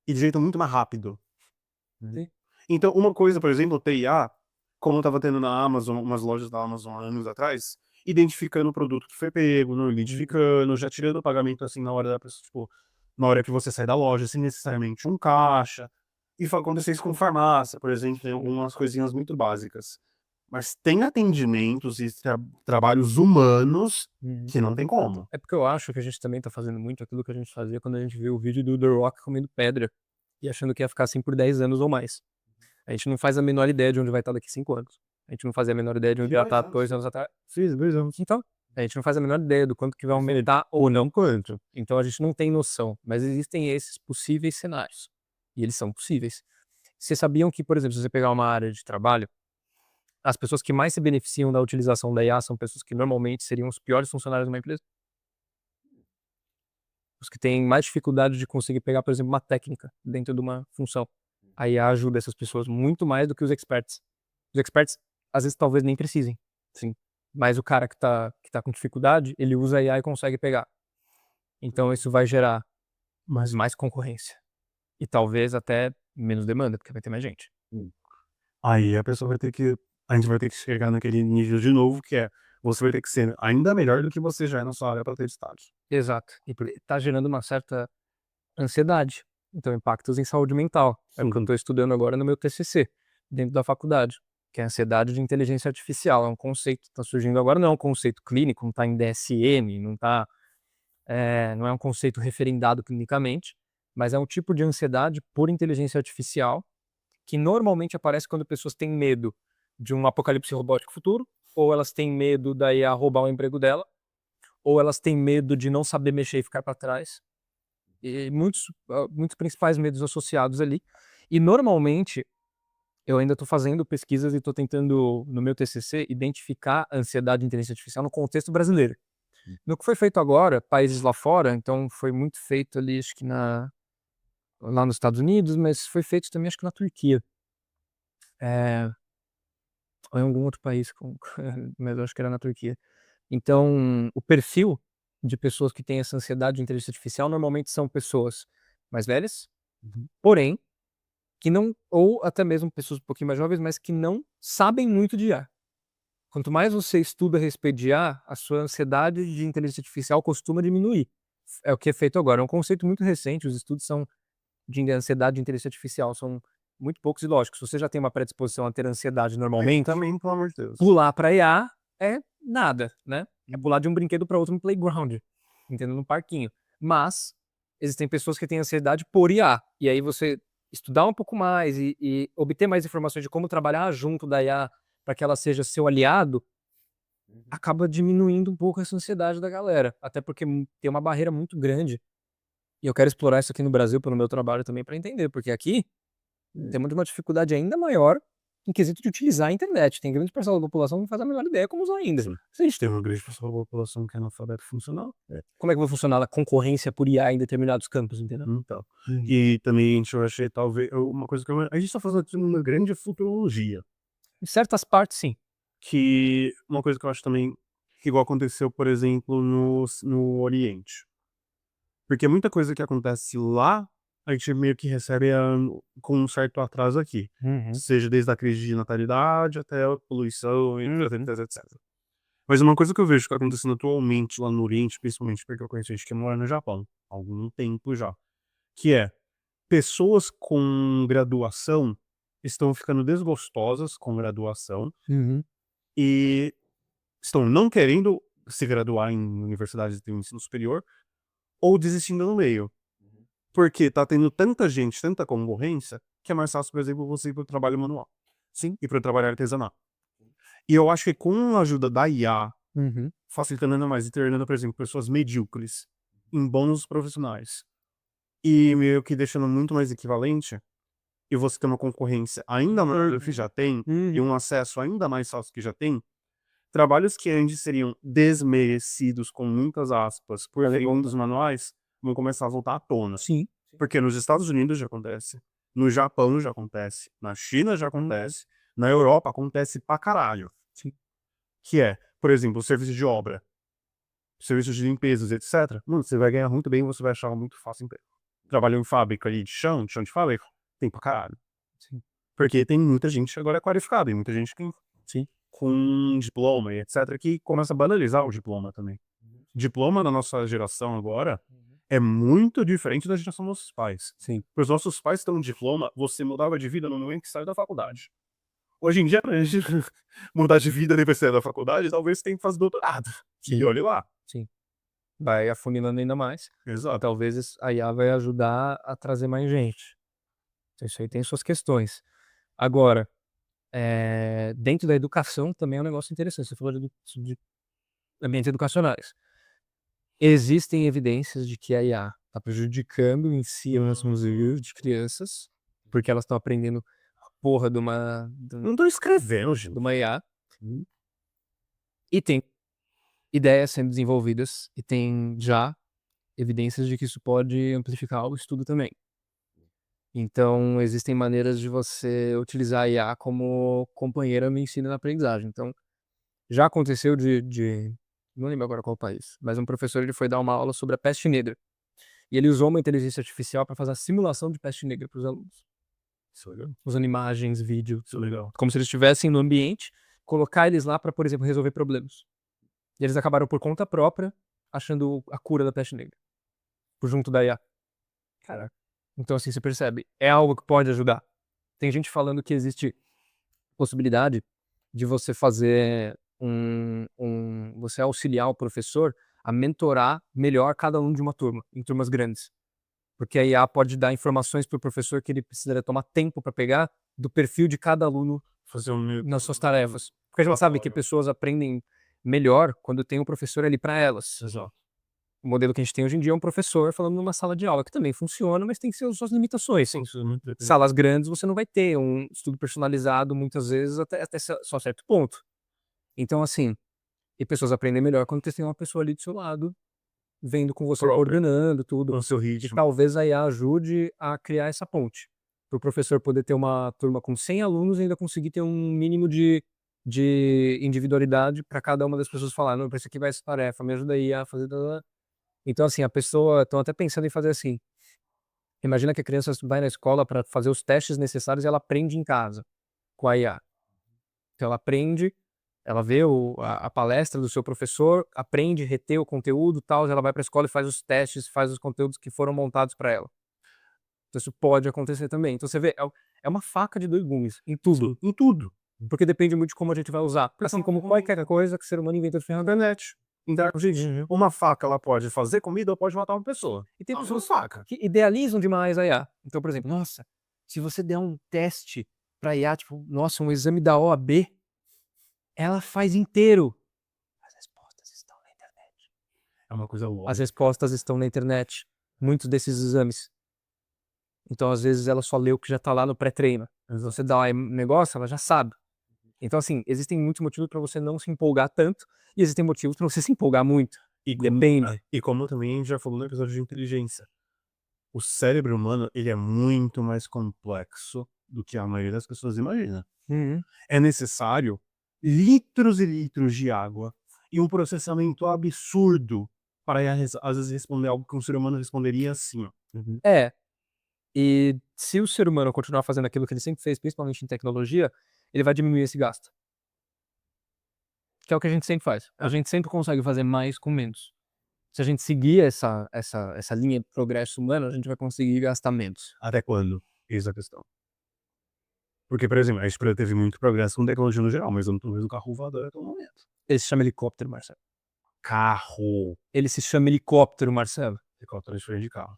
E de jeito muito mais rápido. Sim. Então, uma coisa, por exemplo, ter IA, como eu tava tendo na Amazon, umas lojas da Amazon há anos atrás, identificando o produto que foi pego, não identificando, já tirando o pagamento assim na hora da pessoa, tipo, na hora que você sai da loja, sem necessariamente um caixa. E acontecer isso com farmácia, por exemplo, tem algumas coisinhas muito básicas. Mas tem atendimentos e trabalhos humanos que não tem como. É porque eu acho que a gente também tá fazendo muito aquilo que a gente fazia quando a gente viu o vídeo do The Rock comendo pedra e achando que ia ficar assim por 10 anos ou mais. A gente não faz a menor ideia de onde vai estar daqui 5 anos. A gente não faz a menor ideia de onde vai estar 2 anos atrás. Sim, 2 anos. Então, a gente não faz a menor ideia do quanto que vai aumentar ou não quanto. Então a gente não tem noção. Mas existem esses possíveis cenários. E eles são possíveis. Vocês sabiam que, por exemplo, se você pegar uma área de trabalho, as pessoas que mais se beneficiam da utilização da IA são pessoas que normalmente seriam os piores funcionários de uma empresa? Os que têm mais dificuldade de conseguir pegar, por exemplo, uma técnica dentro de uma função. A IA ajuda essas pessoas muito mais do que os experts. Os experts, às vezes, talvez nem precisem. Sim. Mas o cara que tá com dificuldade, ele usa a IA e consegue pegar. Então isso vai gerar mais concorrência. E talvez até menos demanda, porque vai ter mais gente. Aí a gente vai ter que chegar naquele nível de novo, que é, você vai ter que ser ainda melhor do que você já é na sua área para ter estágio. Exato. E tá gerando uma certa ansiedade. Então, impactos em saúde mental. É o que eu estou estudando agora no meu TCC, dentro da faculdade, que é a ansiedade de inteligência artificial. É um conceito que está surgindo agora, não é um conceito clínico, não está em DSM, não é um conceito referendado clinicamente, mas é um tipo de ansiedade por inteligência artificial que normalmente aparece quando pessoas têm medo de um apocalipse robótico futuro, ou elas têm medo da IA roubar o emprego dela, ou elas têm medo de não saber mexer e ficar para trás. E muitos principais medos associados ali. E normalmente, eu ainda estou fazendo pesquisas e estou tentando, no meu TCC, identificar a ansiedade de inteligência artificial no contexto brasileiro. No que foi feito agora, países lá fora, então foi muito feito ali, acho que lá nos Estados Unidos, mas foi feito também, acho que na Turquia. Ou em algum outro país, mas eu acho que era na Turquia. Então, o perfil de pessoas que têm essa ansiedade de inteligência artificial normalmente são pessoas mais velhas, porém, que não, ou até mesmo pessoas um pouquinho mais jovens, mas que não sabem muito de IA. Quanto mais você estuda a respeito de IA, a sua ansiedade de inteligência artificial costuma diminuir. É o que é feito agora. É um conceito muito recente, os estudos de ansiedade de inteligência artificial são muito poucos e lógicos. Se você já tem uma predisposição a ter ansiedade normalmente, Também, pelo amor de Deus. pular para IA é nada, né? É pular de um brinquedo para outro no playground, entendeu? No parquinho. Mas existem pessoas que têm ansiedade por IA. E aí você estudar um pouco mais e obter mais informações de como trabalhar junto da IA para que ela seja seu aliado, acaba diminuindo um pouco essa ansiedade da galera. Até porque tem uma barreira muito grande. E eu quero explorar isso aqui no Brasil pelo meu trabalho também para entender, porque aqui temos uma dificuldade ainda maior em quesito de utilizar a internet. Tem grande parcela da população que não faz a menor ideia como usar ainda. Sim. Se a gente tem uma grande parcela da população que é analfabeto funcional. Como é que vai funcionar a concorrência por IA em determinados campos, entendeu? Então. E também a gente achei, talvez, uma coisa que a gente tá fazendo aqui uma grande futurologia. Em certas partes, sim. Que uma coisa que eu acho também que igual aconteceu, por exemplo, no Oriente. Porque muita coisa que acontece lá, a gente meio que recebe com um certo atraso aqui. Seja desde a crise de natalidade até a poluição, etc, etc. Mas uma coisa que eu vejo que está acontecendo atualmente lá no Oriente, principalmente porque eu conheço gente que mora no Japão há algum tempo já, que é pessoas com graduação estão ficando desgostosas com graduação e estão não querendo se graduar em universidades de ensino superior ou desistindo no meio. Porque tá tendo tanta gente, tanta concorrência, que é mais fácil, por exemplo, você ir para o trabalho manual. Sim. E para o trabalho artesanal. E eu acho que com a ajuda da IA, facilitando ainda mais e treinando, por exemplo, pessoas medíocres em bons profissionais, e meio que deixando muito mais equivalente, e você ter uma concorrência ainda maior do que já tem, e um acesso ainda mais fácil que já tem, trabalhos que antes seriam desmerecidos, com muitas aspas, por segundos manuais, vão começar a voltar à tona. Sim. Porque nos Estados Unidos já acontece, no Japão já acontece, na China já acontece, na Europa acontece pra caralho. Sim. Que é, por exemplo, o serviço de obra, serviços de limpezas, etc. Mano, você vai ganhar muito bem, você vai achar muito fácil emprego. Trabalhou em fábrica ali de chão de fábrica, tem pra caralho. Sim. Porque tem muita gente agora qualificada, e muita gente que, com diploma e etc, que começa a banalizar o diploma também. Diploma da nossa geração agora é muito diferente da geração dos nossos pais. Sim. Para os nossos pais ter um diploma, você mudava de vida no momento que saiu da faculdade. Hoje em dia, pra gente mudar de vida depois de sair da faculdade, talvez tenha que fazer doutorado. E olha lá. Vai afunilando ainda mais. Exato. Talvez a IA vai ajudar a trazer mais gente. Então isso aí tem suas questões. Agora, dentro da educação também é um negócio interessante. Você falou de ambientes educacionais. Existem evidências de que a IA está prejudicando o ensino de crianças, porque elas estão aprendendo a porra de Não tô escrevendo, gente. uma IA. E tem ideias sendo desenvolvidas e tem já evidências de que isso pode amplificar o estudo também. Então, existem maneiras de você utilizar a IA como companheira no ensino e na aprendizagem. Então, já aconteceu não lembro agora qual país, mas um professor ele foi dar uma aula sobre a peste negra. E ele usou uma inteligência artificial para fazer a simulação de peste negra para os alunos. Isso é legal. Usando imagens, vídeo, Isso é legal. como se eles estivessem no ambiente, colocar eles lá para, por exemplo, resolver problemas. E eles acabaram por conta própria achando a cura da peste negra. Por junto da IA. Caraca. Então, assim, você percebe, é algo que pode ajudar. Tem gente falando que existe possibilidade de você fazer você auxiliar o professor a mentorar melhor cada aluno de uma turma, em turmas grandes. Porque a IA pode dar informações para o professor que ele precisaria tomar tempo para pegar do perfil de cada aluno Fazer nas suas tarefas. Porque a gente sabe que pessoas aprendem melhor quando tem um professor ali para elas. Exato. O modelo que a gente tem hoje em dia é um professor falando numa sala de aula, que também funciona, mas tem suas limitações. Sim, isso é muito dependente. Salas grandes você não vai ter um estudo personalizado muitas vezes até só certo ponto. Então, assim, e pessoas aprendem melhor quando você tem uma pessoa ali do seu lado, vendo com você, Próprio. coordenando tudo. No seu E ritmo. talvez a IA ajude a criar essa ponte. Para o professor poder ter uma turma com 100 alunos e ainda conseguir ter um mínimo de individualidade para cada uma das pessoas falar, não, para isso aqui vai essa tarefa, me ajuda aí a fazer... Então, assim, a pessoa, estão até pensando em fazer assim. Imagina que a criança vai na escola para fazer os testes necessários e ela aprende em casa, com a IA. Então ela aprende, ela vê a palestra do seu professor, aprende, retém o conteúdo, tal, ela vai para a escola e faz os testes, faz os conteúdos que foram montados para ela. Então isso pode acontecer também. Então você vê, é uma faca de dois gumes, em tudo. Em tudo. Porque depende muito de como a gente vai usar. Assim como qualquer coisa que o ser humano inventa de ferramenta. Internet. Então, gente, uma faca ela pode fazer comida ou pode matar uma pessoa. E tem Uma pessoas faca. que idealizam demais a IA. Então, por exemplo, nossa, se você der um teste pra IA, tipo, nossa, um exame da OAB, ela faz inteiro. As respostas estão na internet. É uma coisa louca. As respostas estão na internet. Muitos desses exames. Então, às vezes, ela só lê o que já tá lá no pré-treino. Você dá um negócio, ela já sabe. Então, assim, existem muitos motivos pra você não se empolgar tanto, e existem motivos pra você se empolgar muito. Depende. E como também a gente já falou no episódio de inteligência, o cérebro humano, ele é muito mais complexo do que a maioria das pessoas imagina. É necessário litros e litros de água e um processamento absurdo para, às vezes, responder algo que um ser humano responderia assim, ó. É. E se o ser humano continuar fazendo aquilo que ele sempre fez, principalmente em tecnologia, ele vai diminuir esse gasto. Que é o que a gente sempre faz. A gente sempre consegue fazer mais com menos. Se a gente seguir essa linha de progresso humano, a gente vai conseguir gastar menos. Até quando? Eis a questão. Porque, por exemplo, a gente teve muito progresso com tecnologia no geral, mas eu não tô vendo o carro voador até o momento. Ele se chama helicóptero, Marcelo. Carro. Ele se chama helicóptero, Marcelo. Helicóptero é diferente de carro.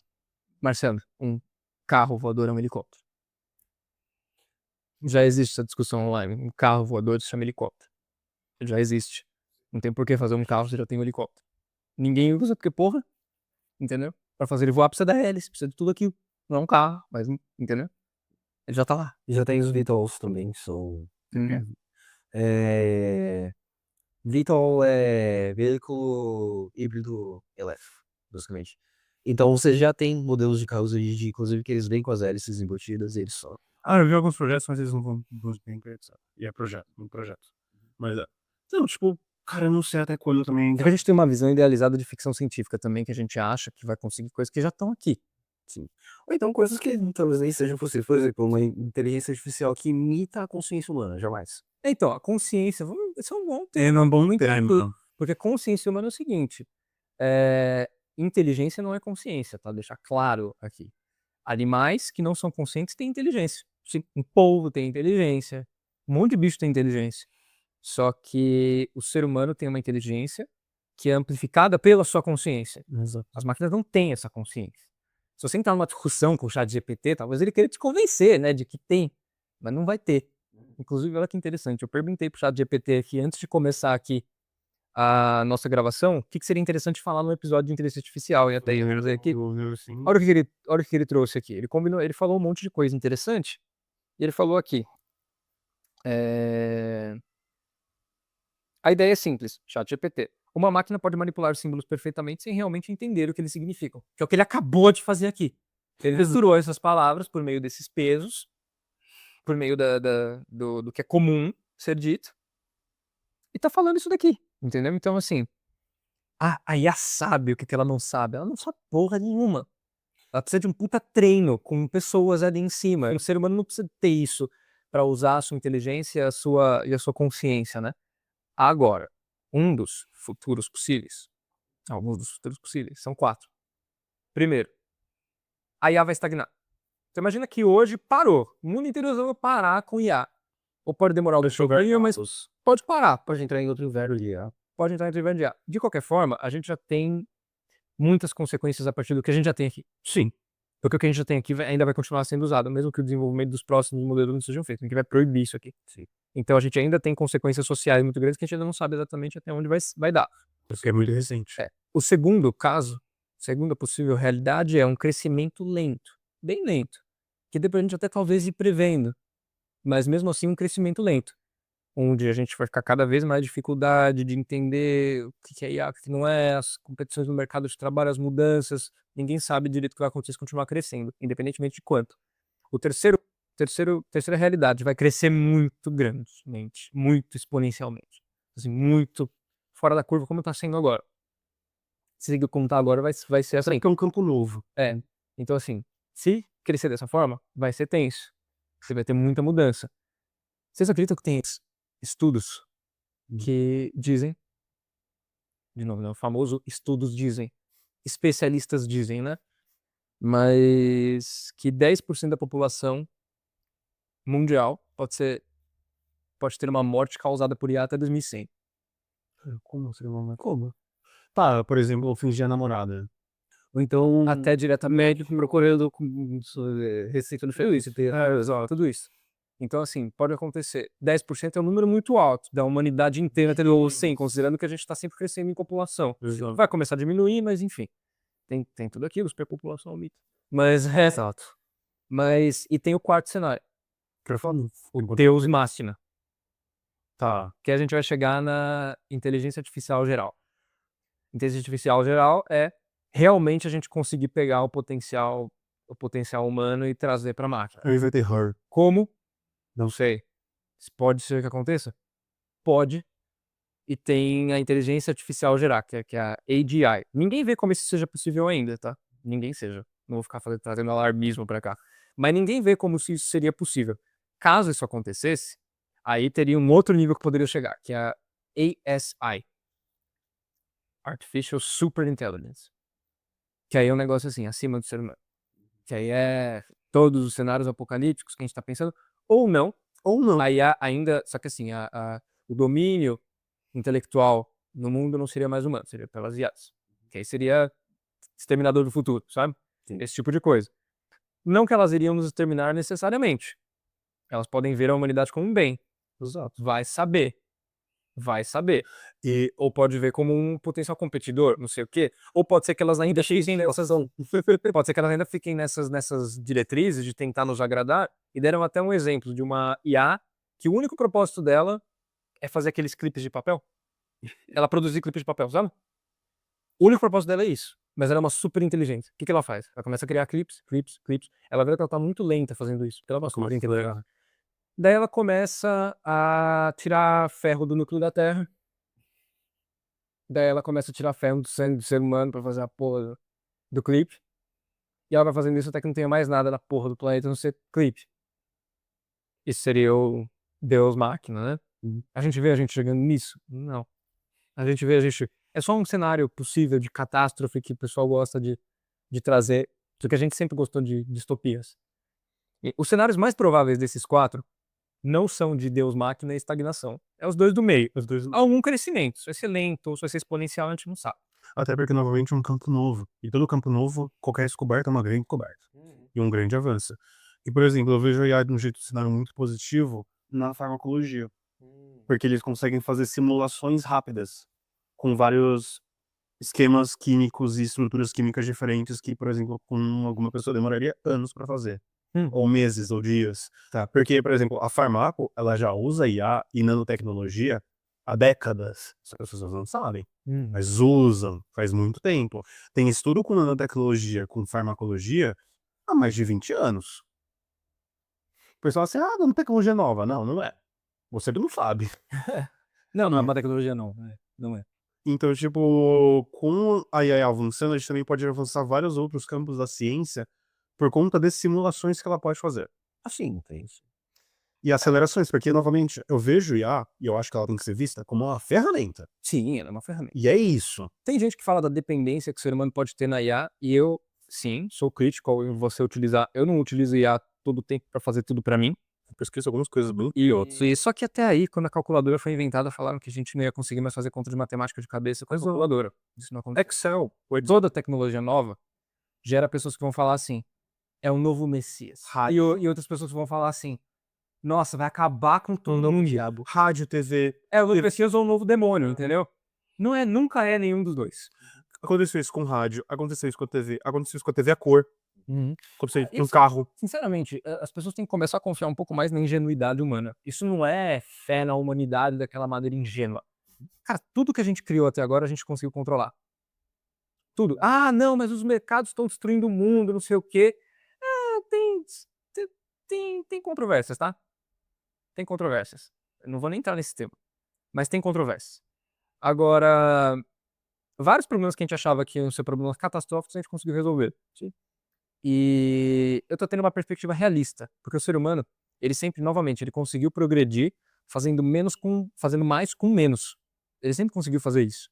Marcelo, um carro voador é um helicóptero. Já existe essa discussão online. Um carro voador se chama helicóptero. Já existe. Não tem por que fazer um carro se já tem um helicóptero. Ninguém usa porque, porra, entendeu? Pra fazer ele voar precisa da hélice, precisa de tudo aquilo. Não é um carro, mas, entendeu? Ele já tá lá. Já tem os VTOLs também, são... Uhum. VTOL é veículo híbrido elétrico, basicamente. Então você já tem modelos de carros hoje, inclusive, que eles vêm com as hélices embutidas e eles só... Eu vi alguns projetos, mas eles não vão bem concretizados. E é um projeto. Mas então, tipo, cara, eu não sei até quando também. A gente tem uma visão idealizada de ficção científica também, que a gente acha que vai conseguir coisas que já estão aqui. Ou então coisas que talvez nem sejam possíveis. Por exemplo, uma inteligência artificial que imita a consciência humana, jamais. Então, a consciência, isso é um bom É tema. um bom muito termo. Porque consciência humana é o seguinte: inteligência não é consciência, tá? Deixar claro aqui. Animais que não são conscientes têm inteligência. Sim, um polvo tem inteligência, um monte de bicho tem inteligência. Só que o ser humano tem uma inteligência que é amplificada pela sua consciência. As máquinas não têm essa consciência. Se você entrar numa discussão com o ChatGPT, talvez ele queira te convencer, né, de que tem, mas não vai ter. Inclusive, olha que interessante, eu perguntei pro ChatGPT aqui, antes de começar aqui a nossa gravação, o que seria interessante falar num episódio de inteligência artificial, e até eu usei aqui. Olha o que ele trouxe aqui. Ele falou um monte de coisa interessante, e ele falou aqui. A ideia é simples, ChatGPT. Uma máquina pode manipular símbolos perfeitamente sem realmente entender o que eles significam. Que é o que ele acabou de fazer aqui. Ele misturou essas palavras por meio desses pesos, por meio do que é comum ser dito, e tá falando isso daqui, entendeu? Então, assim, a IA sabe o que ela não sabe. Ela não sabe porra nenhuma. Ela precisa de um puta treino com pessoas ali em cima. Um ser humano não precisa ter isso para usar a sua inteligência e a sua consciência, né? Agora, um dos futuros possíveis, alguns dos futuros possíveis, são 4. Primeiro, a IA vai estagnar. Então imagina que hoje parou. O mundo inteiro resolveu parar com IA. Ou pode demorar algum pouquinho, mas pode parar. Pode entrar em outro inverno de IA. Pode entrar em outro inverno de IA. De qualquer forma, a gente já tem muitas consequências a partir do que a gente já tem aqui. Sim. Porque o que a gente já tem aqui ainda vai continuar sendo usado, mesmo que o desenvolvimento dos próximos modelos não sejam feitos. Ninguém vai proibir isso aqui. Sim. Então a gente ainda tem consequências sociais muito grandes que a gente ainda não sabe exatamente até onde vai dar. Isso é muito recente. O segundo caso, segunda possível realidade é um crescimento lento. Bem lento. Que depois a gente até talvez ir prevendo. Mas mesmo assim um crescimento lento. Onde a gente vai ficar cada vez mais dificuldade de entender o que é IA, o que não é, as competições no mercado de trabalho, as mudanças. Ninguém sabe direito o que vai acontecer se continuar crescendo, independentemente de quanto. Terceira realidade vai crescer muito grandemente, muito exponencialmente. Assim, muito fora da curva, como está sendo agora. Se seguir como está agora, vai ser assim. Que é um campo novo. Então, assim, se crescer dessa forma, vai ser tenso. Você vai ter muita mudança. Vocês acreditam que tem estudos que dizem, de novo, né, o famoso estudos dizem, especialistas dizem, né? Mas que 10% da população mundial pode ter uma morte causada por IA até 2100. Como seria uma... Como? Tá, por exemplo, fingir a namorada. Ou então. Até diretamente procurando receita no Feliz, tudo isso. Então, assim, pode acontecer. 10% é um número muito alto da humanidade inteira, ou 100, considerando que a gente está sempre crescendo em população. Vai começar a diminuir, mas enfim. Tem tudo aquilo, superpopulação é um mito. Mas é. Exato. Mas, e tem o quarto cenário. Que eu falo, Deus máquina. Tá. Que a gente vai chegar na inteligência artificial geral. Inteligência artificial geral é realmente a gente conseguir pegar o potencial humano e trazer para a máquina. Eu inventei her. Como? Não sei. Pode ser que aconteça? Pode. E tem a inteligência artificial geral, que é a AGI. Ninguém vê como isso seja possível ainda, tá? Ninguém seja. Não vou ficar trazendo alarmismo para cá. Mas ninguém vê como se isso seria possível. Caso isso acontecesse, aí teria um outro nível que poderia chegar, que é a ASI. Artificial Super Intelligence. Que aí é um negócio assim, acima do ser humano. Que aí é todos os cenários apocalípticos que a gente tá pensando, ou não. Ou não. Aí ainda, só que assim, o domínio intelectual no mundo não seria mais humano, seria pelas IAs. Que aí seria Exterminador do Futuro, sabe? Esse tipo de coisa. Não que elas iriam nos exterminar necessariamente. Elas podem ver a humanidade como um bem. Exato. Vai saber. Vai saber. Ou pode ver como um potencial competidor, não sei o quê. Ou pode ser que elas ainda fiquem nessas. Pode ser que elas ainda fiquem nessas diretrizes de tentar nos agradar. E deram até um exemplo de uma IA que o único propósito dela é fazer aqueles clipes de papel. Ela produzir clipes de papel, sabe? O único propósito dela é isso. Mas ela é uma super inteligente. O que ela faz? Ela começa a criar clipes. Ela vê que ela tá muito lenta fazendo isso. Porque ela é uma super inteligente. Daí ela começa a tirar ferro do núcleo da Terra. Daí ela começa a tirar ferro do sangue do ser humano pra fazer a porra do clipe. E ela vai fazendo isso até que não tenha mais nada na porra do planeta a não ser clipe. Isso seria o Deus máquina, né? A gente vê a gente chegando nisso? Não. A gente vê a gente... É só um cenário possível de catástrofe que o pessoal gosta de trazer. Porque a gente sempre gostou de distopias. E os cenários mais prováveis desses 4 não são de Deus, máquina e estagnação. É os dois do meio. Algum crescimento. Se vai ser lento ou se vai ser exponencial, a gente não sabe. Até porque, novamente, é um campo novo. E todo campo novo, qualquer descoberta é uma grande descoberta. E um grande avanço. E, por exemplo, eu vejo a IA de um jeito de cenário muito positivo na farmacologia. Porque eles conseguem fazer simulações rápidas com vários esquemas químicos e estruturas químicas diferentes que, por exemplo, com alguma pessoa demoraria anos para fazer. Ou meses, ou dias. Tá? Porque, por exemplo, a Farmaco, ela já usa IA e nanotecnologia há décadas. As pessoas não sabem. Mas usam faz muito tempo. Tem estudo com nanotecnologia, com farmacologia, há mais de 20 anos. O pessoal assim, nanotecnologia nova. Não, não é. Você não sabe. Não é uma tecnologia não. Não é. Então, tipo, com a IA avançando, a gente também pode avançar vários outros campos da ciência por conta das simulações que ela pode fazer. Assim, tem isso. E acelerações, porque, novamente, eu vejo IA, e eu acho que ela tem que ser vista como uma ferramenta. Sim, ela é uma ferramenta. E é isso. Tem gente que fala da dependência que o ser humano pode ter na IA, e eu, sim, sou crítico em você utilizar. Eu não utilizo IA todo o tempo pra fazer tudo pra mim. Eu pesquiso algumas coisas bem. E outros. E só que até aí, quando a calculadora foi inventada, falaram que a gente não ia conseguir mais fazer conta de matemática de cabeça com a calculadora. Isso não acontece. Excel, toda tecnologia nova, gera pessoas que vão falar assim, é um novo Messias. E outras pessoas que vão falar assim, nossa, vai acabar com todo mundo. Diabo. Rádio, TV. É o novo Messias ou um novo demônio, entendeu? Não é, nunca é nenhum dos dois. Aconteceu isso com rádio, aconteceu isso com a TV, aconteceu isso com a TV a cor, aconteceu isso com o Isso- carro. Sinceramente, as pessoas têm que começar a confiar um pouco mais na ingenuidade humana. Isso não é fé na humanidade daquela maneira ingênua. Cara, tudo que a gente criou até agora, a gente conseguiu controlar. Tudo. Ah, não, mas os mercados estão destruindo o mundo, não sei o quê. Tem controvérsias, tá? Tem controvérsias. Eu não vou nem entrar nesse tema. Mas tem controvérsias. Agora, vários problemas que a gente achava que iam ser problemas catastróficos, a gente conseguiu resolver. Sim. E eu tô tendo uma perspectiva realista, porque o ser humano, ele sempre, novamente, ele conseguiu progredir fazendo mais com menos. Ele sempre conseguiu fazer isso.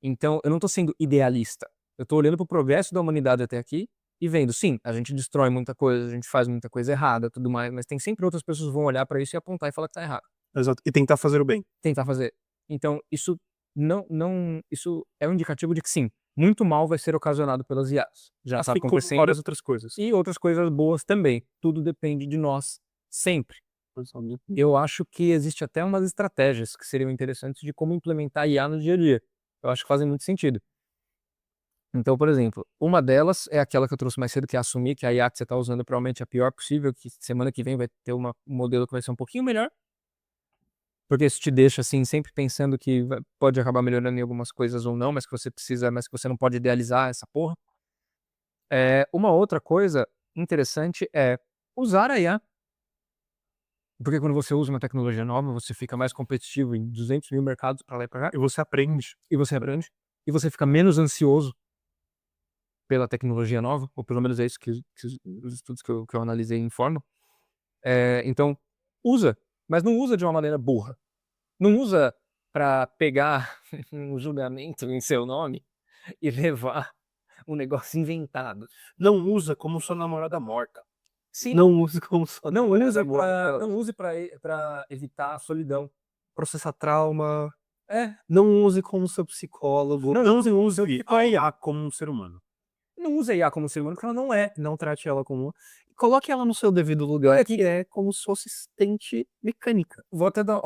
Então, eu não tô sendo idealista. Eu tô olhando pro progresso da humanidade até aqui e vendo, sim, a gente destrói muita coisa, a gente faz muita coisa errada, tudo mais, mas tem sempre outras pessoas que vão olhar pra isso e apontar e falar que tá errado. Exato. E tentar fazer o bem. Tentar fazer. Então, isso isso é um indicativo de que sim, muito mal vai ser ocasionado pelas IAs. Já está Assim como acontecendo. várias outras coisas. E outras coisas boas também. Tudo depende de nós, sempre. Eu acho que existe até umas estratégias que seriam interessantes de como implementar IA no dia a dia. Eu acho que fazem muito sentido. Então, por exemplo, uma delas é aquela que eu trouxe mais cedo, que é assumir que a IA que você está usando provavelmente é a pior possível, que semana que vem vai ter um modelo que vai ser um pouquinho melhor. Porque isso te deixa, assim, sempre pensando que pode acabar melhorando em algumas coisas ou não, mas que você não pode idealizar essa porra. Uma outra coisa interessante é usar a IA. Porque quando você usa uma tecnologia nova, você fica mais competitivo em 200 mil mercados para lá e pra cá. E você aprende. E você aprende. E você fica menos ansioso pela tecnologia nova, ou pelo menos é isso que os estudos que eu analisei informam. Então, usa, mas não usa de uma maneira burra. Não usa para pegar um julgamento em seu nome e levar um negócio inventado. Não usa como sua namorada morta. Sim, Não use como sua não namorada use para evitar a solidão. processar trauma. É, Não use como seu psicólogo. Não use a IA como um ser humano. não use a IA como ser humano, porque ela não é. Não trate ela como. Coloque ela no seu devido lugar, que é como se fosse assistente mecânica. Vou até dar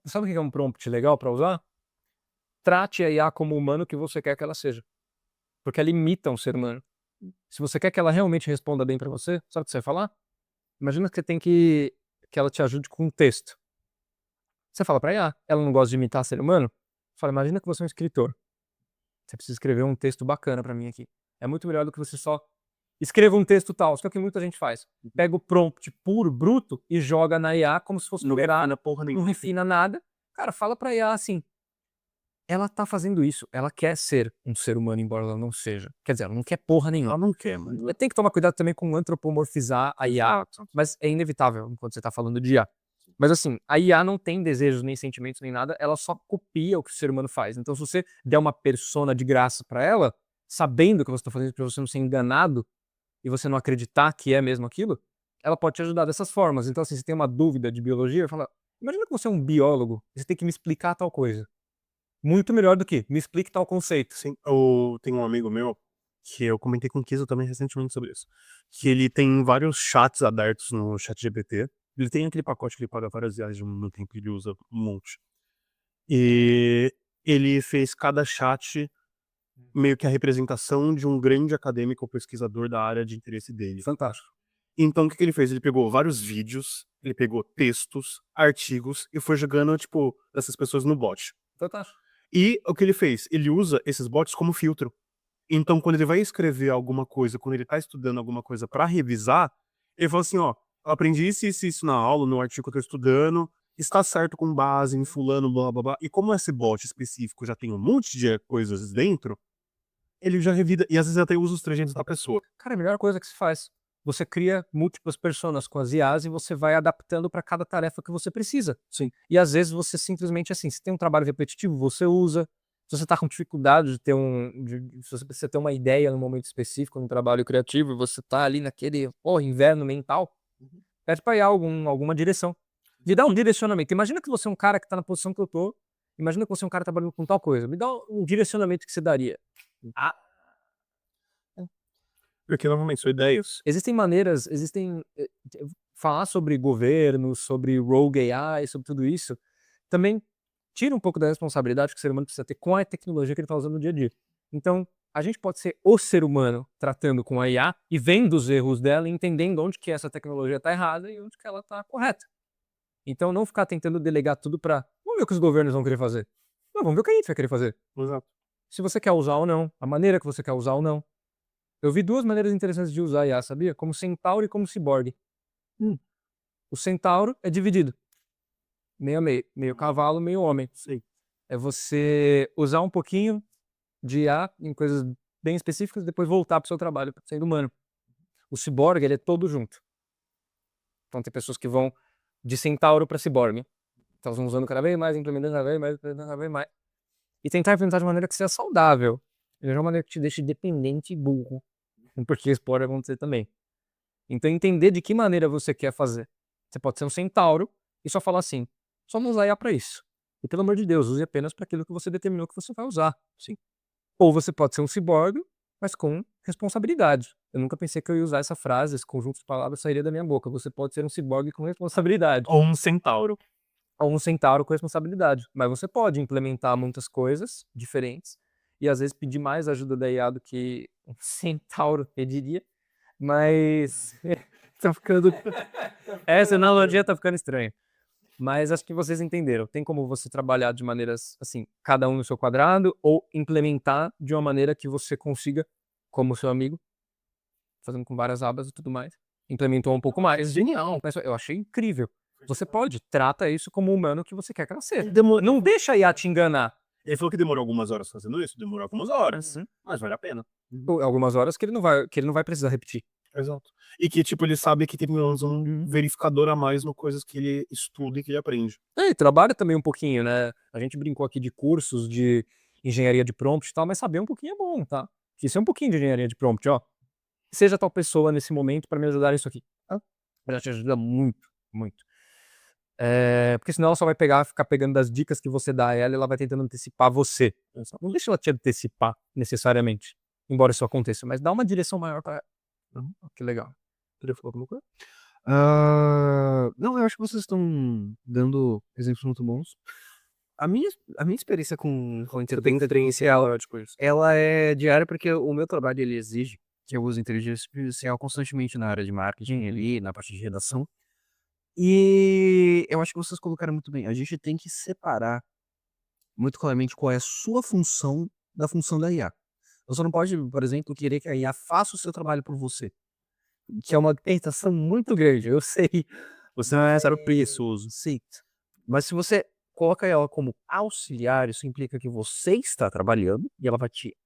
sabe o que é um prompt legal para usar? Trate a IA como o humano que você quer que ela seja. Porque ela imita um ser humano. Se você quer que ela realmente responda bem para você, sabe o que você vai falar? Imagina que você tem que ela te ajude com um texto. Você fala pra IA, ela não gosta de imitar ser humano? Fala, imagina que você é um escritor. Você precisa escrever um texto bacana pra mim aqui. É muito melhor do que você só escreva um texto tal, isso que é o que muita gente faz. Pega o prompt puro, bruto, e joga na IA como se fosse Não refina porra não nenhuma. refina nada. Cara, fala pra IA assim, ela tá fazendo isso, ela quer ser um ser humano, embora ela não seja. Quer dizer, ela não quer porra nenhuma. Ela não quer, mas. Tem que tomar cuidado também com antropomorfizar a IA, mas é inevitável quando você tá falando de IA. Mas assim, a IA não tem desejos, nem sentimentos, nem nada, ela só copia o que o ser humano faz. Então se você der uma persona de graça pra ela, sabendo que você tá fazendo isso pra você não ser enganado, e você não acreditar que é mesmo aquilo, ela pode te ajudar dessas formas. Então assim, você tem uma dúvida de biologia, fala, imagina que você é um biólogo, e você tem que me explicar tal coisa. Muito melhor do que, me explique tal conceito. Sim, tem um amigo meu que eu comentei com o Kiso também recentemente sobre isso. Que ele tem vários chats abertos no ChatGPT. Ele tem aquele pacote que ele paga várias reais no tempo que ele usa um monte. E ele fez cada chat meio que a representação de um grande acadêmico ou pesquisador da área de interesse dele. Fantástico. Então o que ele fez? Ele pegou vários vídeos, ele pegou textos, artigos e foi jogando, tipo, essas pessoas no bot. Fantástico. E o que ele fez? Ele usa esses bots como filtro. Então, quando ele vai escrever alguma coisa, quando ele tá estudando alguma coisa pra revisar, ele fala assim, ó, eu aprendi isso na aula, no artigo que eu tô estudando, está certo com base em fulano, blá, blá, blá. E como esse bot específico já tem um monte de coisas dentro, ele já revida, e às vezes até usa os trejeitos da pessoa. Cara, é a melhor coisa que se faz. Você cria múltiplas personas com as IAs e você vai adaptando para cada tarefa que você precisa. Sim. E às vezes você simplesmente assim, se tem um trabalho repetitivo, você usa. Se você tá com dificuldade de ter se você precisa ter uma ideia num momento específico, num trabalho criativo, e você tá ali naquele, inverno mental, pede pra IA alguma direção. Me dá um direcionamento. Imagina que você é um cara que tá na posição que eu tô. Imagina que você é um cara trabalhando com tal coisa. Me dá um direcionamento que você daria. Porque normalmente são ideias. Existem maneiras, falar sobre governo, sobre rogue AI, sobre tudo isso, também tira um pouco da responsabilidade que o ser humano precisa ter com a tecnologia que ele está usando no dia a dia. Então, a gente pode ser o ser humano tratando com a IA e vendo os erros dela e entendendo onde que essa tecnologia está errada e onde que ela está correta. Então, não ficar tentando delegar tudo para vamos ver o que os governos vão querer fazer. Não, vamos ver o que a gente vai querer fazer. Exato. Se você quer usar ou não, a maneira que você quer usar ou não. Eu vi duas maneiras interessantes de usar IA, sabia? Como centauro e como ciborgue. O centauro é dividido. Meio a meio. Meio cavalo, meio homem. Sim. É você usar um pouquinho de IA em coisas bem específicas e depois voltar pro seu trabalho, sendo humano. O ciborgue, ele é todo junto. Então tem pessoas que vão de centauro para ciborgue. Então elas vão usando cada vez mais, implementando cada vez mais, implementando cada vez mais. E tentar implementar de maneira que seja saudável. De uma maneira que te deixe dependente e burro. Porque isso pode acontecer também. Então entender de que maneira você quer fazer. Você pode ser um centauro e só falar assim, só vamos usar IA pra isso. E pelo amor de Deus, use apenas para aquilo que você determinou que você vai usar. Sim. Ou você pode ser um ciborgue, mas com responsabilidade. Eu nunca pensei que eu ia usar essa frase, esse conjunto de palavras sairia da minha boca. Você pode ser um ciborgue com responsabilidade. Ou um centauro. Ou um centauro com responsabilidade. Mas você pode implementar muitas coisas diferentes e às vezes pedir mais ajuda da IA do que um centauro pediria. Mas tá ficando. Essa analogia tá ficando estranha. Mas acho que vocês entenderam. Tem como você trabalhar de maneiras, assim, cada um no seu quadrado, ou implementar de uma maneira que você consiga, como seu amigo, fazendo com várias abas e tudo mais, implementou um pouco mais. Genial. Mas eu achei incrível. Você pode, trata isso como humano que você quer que ela seja. Não deixa a IA te enganar. Ele falou que demorou algumas horas fazendo isso, demorou algumas horas, mas vale a pena. Ou algumas horas que ele não vai precisar repetir. Exato. E que, tipo, ele sabe que tem pelo menos um verificador a mais no coisas que ele estuda e que ele aprende. E trabalha também um pouquinho, né? A gente brincou aqui de cursos de engenharia de prompt e tal, mas saber um pouquinho é bom, tá? Isso é um pouquinho de engenharia de prompt, ó. Seja tal pessoa nesse momento para me ajudar nisso aqui. Tá? Ela te ajuda muito, muito. Porque senão ela só vai ficar pegando das dicas que você dá a ela e ela vai tentando antecipar você. Não deixa ela te antecipar necessariamente, embora isso aconteça, mas dá uma direção maior para ela. Que legal. Queria falar alguma coisa? Não, eu acho que vocês estão dando exemplos muito bons. A minha experiência com inteligência ela é diária porque o meu trabalho ele exige que eu use inteligência artificial constantemente na área de marketing ali, na parte de redação. E eu acho que vocês colocaram muito bem. A gente tem que separar muito claramente qual é a sua função da função da IA. Você não pode, por exemplo, querer que a IA faça o seu trabalho por você. Que é uma tentação muito grande, eu sei. Você não é zero preguiçoso. Sim. Mas se você coloca ela como auxiliar, isso implica que você está trabalhando e ela vai te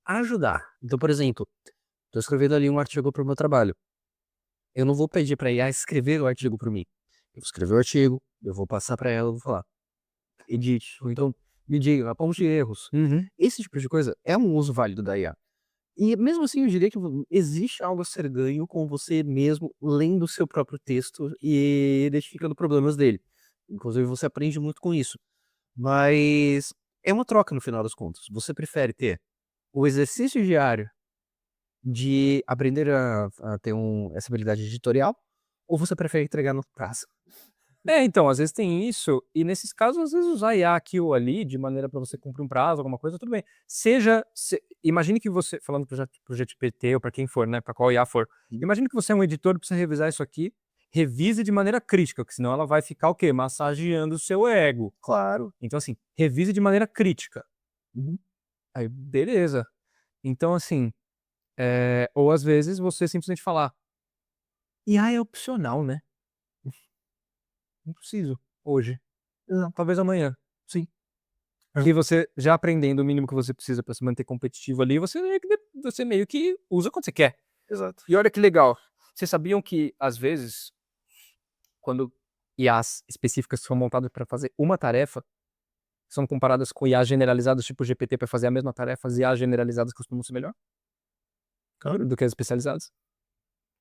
ajudar. Então, por exemplo, estou escrevendo ali um artigo para o meu trabalho. Eu não vou pedir para a IA escrever o artigo para mim. Eu vou escrever o artigo, eu vou passar para ela, eu vou falar, edite, ou então me diga, aponte erros. Esse tipo de coisa é um uso válido da IA. E mesmo assim, eu diria que existe algo a ser ganho com você mesmo lendo o seu próprio texto e identificando problemas dele. Inclusive, você aprende muito com isso. Mas é uma troca no final das contas. Você prefere ter o exercício diário de aprender a ter essa habilidade editorial, ou você prefere entregar no prazo? Então, às vezes tem isso, e nesses casos, às vezes usar IA aqui ou ali, de maneira para você cumprir um prazo, alguma coisa, tudo bem. Imagine que você, falando pro GPT ou para quem for, né, para qual IA for, imagine que você é um editor e precisa revisar isso aqui, revise de maneira crítica, porque senão ela vai ficar o quê? Massageando o seu ego. Claro. Então, assim, revise de maneira crítica. Aí, beleza. Então, assim, ou às vezes você simplesmente falar, IA é opcional, né? Não preciso hoje. Talvez amanhã. Sim. E você já aprendendo o mínimo que você precisa para se manter competitivo ali, você meio que usa quando você quer. Exato. E olha que legal. Vocês sabiam que, às vezes, quando IAs específicas são montadas para fazer uma tarefa, são comparadas com IAs generalizadas, tipo GPT, para fazer a mesma tarefa, as IAs generalizadas costumam ser melhor do que as especializadas?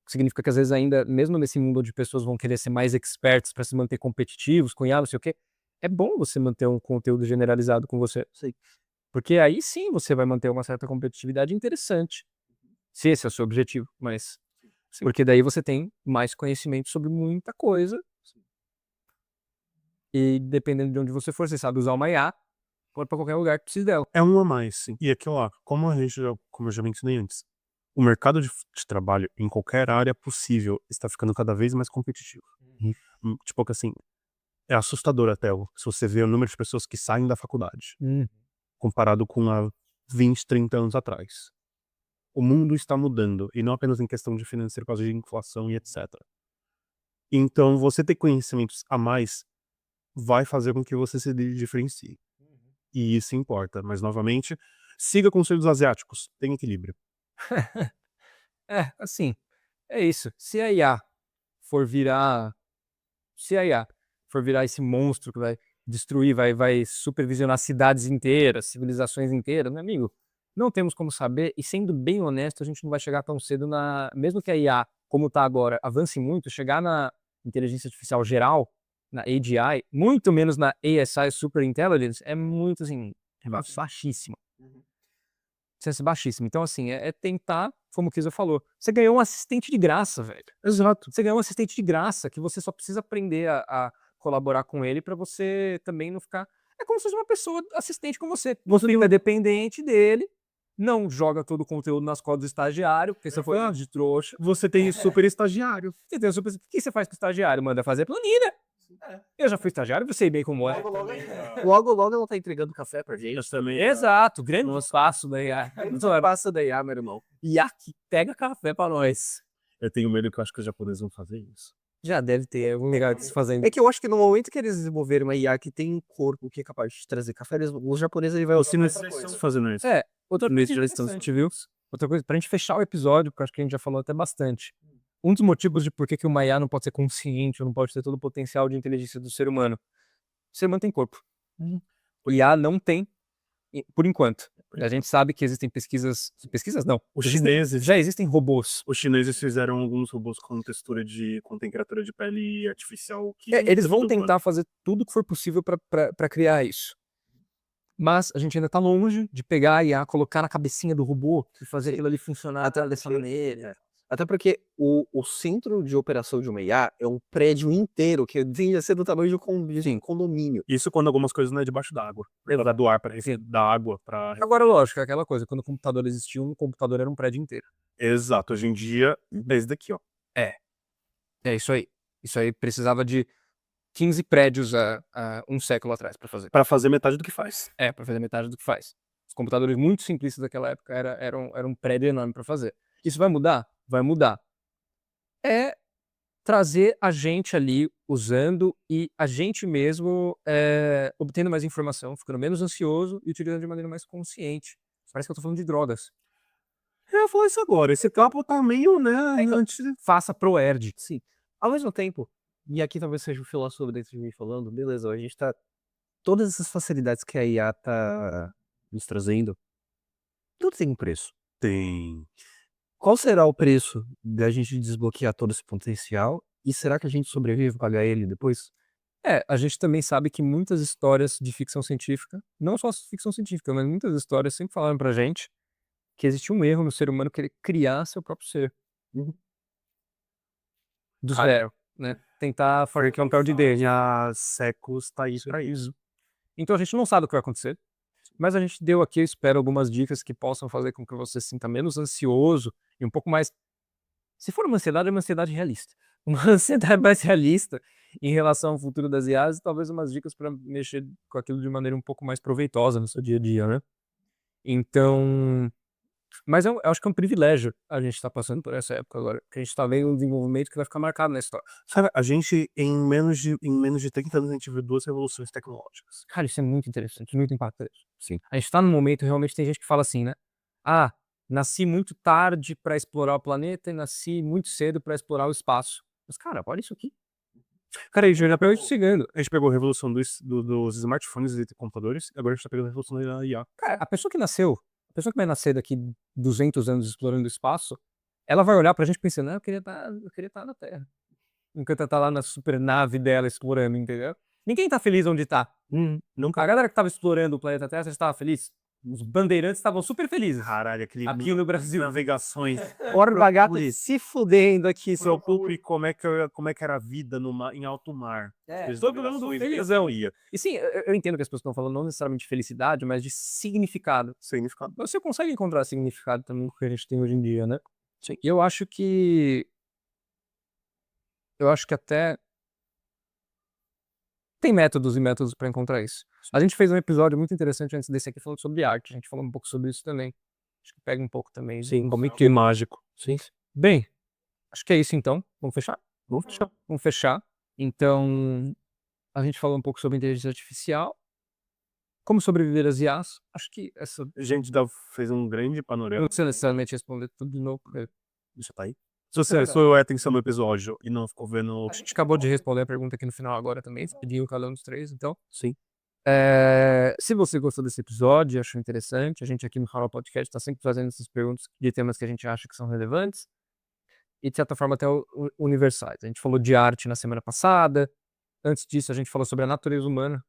Significa que às vezes ainda, mesmo nesse mundo onde pessoas vão querer ser mais experts para se manter competitivos, com IA, não sei o quê, é bom você manter um conteúdo generalizado com você. Sei. Porque aí sim você vai manter uma certa competitividade interessante. Se esse é o seu objetivo, mas... Porque daí você tem mais conhecimento sobre muita coisa. E dependendo de onde você for, você sabe usar uma IA, pode para qualquer lugar que precise dela. É um a mais, sim. E aqui, ó, como eu já mencionei antes, o mercado de trabalho em qualquer área possível está ficando cada vez mais competitivo. Tipo que assim, é assustador até se você vê o número de pessoas que saem da faculdade, comparado com há 20, 30 anos atrás. O mundo está mudando, e não apenas em questão de financeiro, por causa de inflação e etc. Então, você ter conhecimentos a mais vai fazer com que você se diferencie. E isso importa. Mas, novamente, siga conselhos asiáticos. Tem equilíbrio. Assim, é isso. Se a IA for virar esse monstro que vai destruir, vai supervisionar cidades inteiras, civilizações inteiras, meu amigo, não temos como saber, e sendo bem honesto, a gente não vai chegar tão cedo mesmo que a IA, como está agora, avance muito, chegar na inteligência artificial geral, na AGI, muito menos na ASI Super Intelligence, é muito assim, baixíssima. Distância baixíssima. Então, assim, é tentar, como o Kisa falou, você ganhou um assistente de graça, velho. Exato. Você ganhou um assistente de graça, que você só precisa aprender a colaborar com ele pra você também não ficar. É como se fosse uma pessoa assistente com você. Você não é dependente dele, não joga todo o conteúdo nas costas do estagiário, porque você foi de trouxa. Você tem super estagiário. Você tem o super... O que você faz com o estagiário? Manda fazer planilha. Eu já fui estagiário, eu sei bem como é. Logo, logo ela tá entregando café pra gente. Eu também. Exato, grande espaço da IA. Não passa da IA, meu irmão. IA que pega café pra nós. Eu tenho medo que eu acho que os japoneses vão fazer isso. Já deve ter algum lugar que se fazendo. É que eu acho que no momento que eles desenvolverem uma IA que tem um corpo que é capaz de trazer café, os japoneses ele vai Os chineses outra coisa. estão fazendo isso. Outra Nisso coisa já estão- interessante, viu? Outra coisa, pra gente fechar o episódio, porque eu acho que a gente já falou até bastante. Um dos motivos de por que uma IA não pode ser consciente, ou não pode ter todo o potencial de inteligência do ser humano. O ser humano tem corpo. O IA não tem, por enquanto. A gente sabe que existem pesquisas. Pesquisas não. Os chineses, Já existem robôs. os chineses fizeram alguns robôs com textura com temperatura de pele artificial que Eles vão tentar fazer tudo que for possível pra criar isso. Mas a gente ainda tá longe de pegar a IA, colocar na cabecinha do robô e fazer aquilo ali funcionar dessa maneira. Até porque o centro de operação de uma IA é um prédio inteiro que devia ser do tamanho de um condomínio. Isso quando algumas coisas não é debaixo d'água. Ela do ar para da água para. Agora, lógico, é aquela coisa, quando o computador existiu, o computador era um prédio inteiro. Exato. Hoje em dia, desde daqui, ó. É isso aí. Isso aí precisava de 15 prédios há um século atrás pra fazer. Para fazer metade do que faz. Pra fazer metade do que faz. Os computadores muito simplistas daquela época era um prédio enorme pra fazer. Isso vai mudar? Vai mudar. É trazer a gente ali usando e a gente mesmo obtendo mais informação, ficando menos ansioso e utilizando de maneira mais consciente. Parece que eu tô falando de drogas. Eu ia falar isso agora. Esse campo tá meio, né? Faça ProErd. Sim. Ao mesmo tempo, e aqui talvez seja o filósofo dentro de mim falando, beleza, a gente tá. Todas essas facilidades que a IA tá nos trazendo, tudo tem um preço. Tem. Qual será o preço da gente desbloquear todo esse potencial? E será que a gente sobrevive para pagar ele depois? A gente também sabe que muitas histórias de ficção científica, não só ficção científica, mas muitas histórias sempre falaram pra gente que existe um erro no ser humano querer criar seu próprio ser. Do zero, né? Tentar fazer que é um papel de Deus. Há séculos tá isso pra isso. Então a gente não sabe o que vai acontecer, mas a gente deu aqui, eu espero, algumas dicas que possam fazer com que você se sinta menos ansioso e um pouco mais. Se for uma ansiedade realista. Uma ansiedade mais realista em relação ao futuro das IAs e talvez umas dicas para mexer com aquilo de maneira um pouco mais proveitosa no seu dia a dia, né? Então. Mas eu acho que é um privilégio a gente estar passando por essa época agora, que a gente está vendo um desenvolvimento que vai ficar marcado na história. Sabe, a gente, em menos de 30 anos, a gente viu 2 revoluções tecnológicas. Cara, isso é muito interessante, muito impactante. Sim. A gente tá num momento, realmente tem gente que fala assim, né? Ah, nasci muito tarde para explorar o planeta e nasci muito cedo para explorar o espaço. Mas, cara, olha isso aqui. Cara, a gente já pegou isso chegando. A gente pegou a revolução dos smartphones e computadores, e agora a gente tá pegando a revolução da IA. Cara, a pessoa que vai nascer daqui 200 anos explorando o espaço, ela vai olhar pra gente pensando, eu queria estar na Terra. Não queria estar lá na super nave dela explorando, entendeu? Ninguém tá feliz onde tá. Nunca. A galera que tava explorando o planeta Terra, você estava feliz? Os bandeirantes estavam super felizes. Caralho, Aqui no Brasil. navegações. Orba gata se fudendo aqui, seu Preocupe como é que era a vida em alto mar. Todo mundo feliz. Ia. E sim, eu entendo que as pessoas estão falando não necessariamente de felicidade, mas de significado. Significado. Você consegue encontrar significado também no que a gente tem hoje em dia, né? Sim. E eu acho que até tem métodos e métodos para encontrar isso. A gente fez um episódio muito interessante antes desse aqui falando sobre arte. A gente falou um pouco sobre isso também. Acho que pega um pouco também. Sim, como que mágico. Sim. Bem, acho que é isso então. Vamos fechar? Vamos fechar. Então, a gente falou um pouco sobre inteligência artificial. Como sobreviver às IAs. Acho que essa. A gente fez um grande Eu panorama. não precisa necessariamente responder tudo de novo. Porque Você tá aí? Se você prestou atenção no episódio e não ficou vendo. a gente acabou de responder a pergunta aqui no final agora também. Você pediu cada um dos três, então. Sim. Se você gostou desse episódio, achou interessante, a gente aqui no Harol Podcast está sempre fazendo essas perguntas de temas que a gente acha que são relevantes e, de certa forma, até universais. A gente falou de arte na semana passada, Antes disso, a gente falou sobre a natureza humana.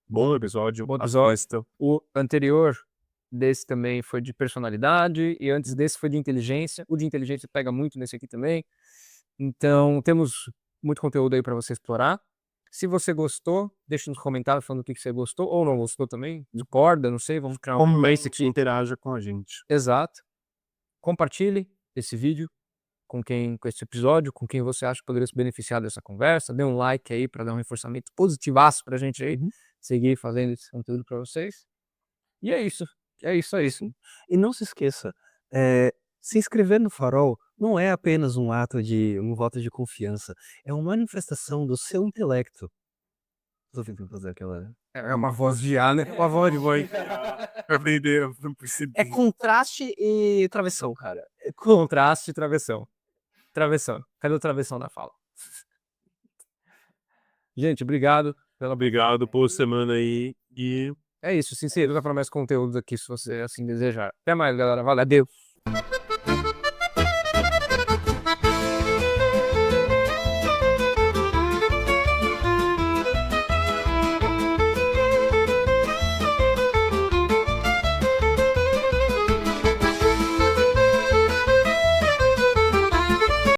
Bom episódio. Bom episódio. Assistam. O anterior desse também foi de personalidade, e antes desse foi de inteligência. O de inteligência pega muito nesse aqui também. Então, temos muito conteúdo aí para você explorar. Se você gostou, deixa nos comentários falando o que você gostou ou não gostou também. Discorda, não sei, vamos criar um... Comente que interaja com a gente. Exato. Compartilhe esse vídeo com esse episódio, com quem você acha que poderia se beneficiar dessa conversa. Dê um like aí para dar um reforçamento positivaço pra gente aí, seguir fazendo esse conteúdo para vocês. E é isso. É isso. E não se esqueça, se inscrever no Farol não é apenas um voto de confiança, é uma manifestação do seu intelecto. Tô tentando fazer aquela... É uma voz de A, né? Uma voz de boi. É contraste e travessão, cara. Contraste e travessão. Travessão. Cadê o travessão da fala? Gente, obrigado pela... Obrigado, boa semana aí. E É isso, se inscreva para mais conteúdos aqui se você assim desejar. Até mais, galera. Valeu. Adeus.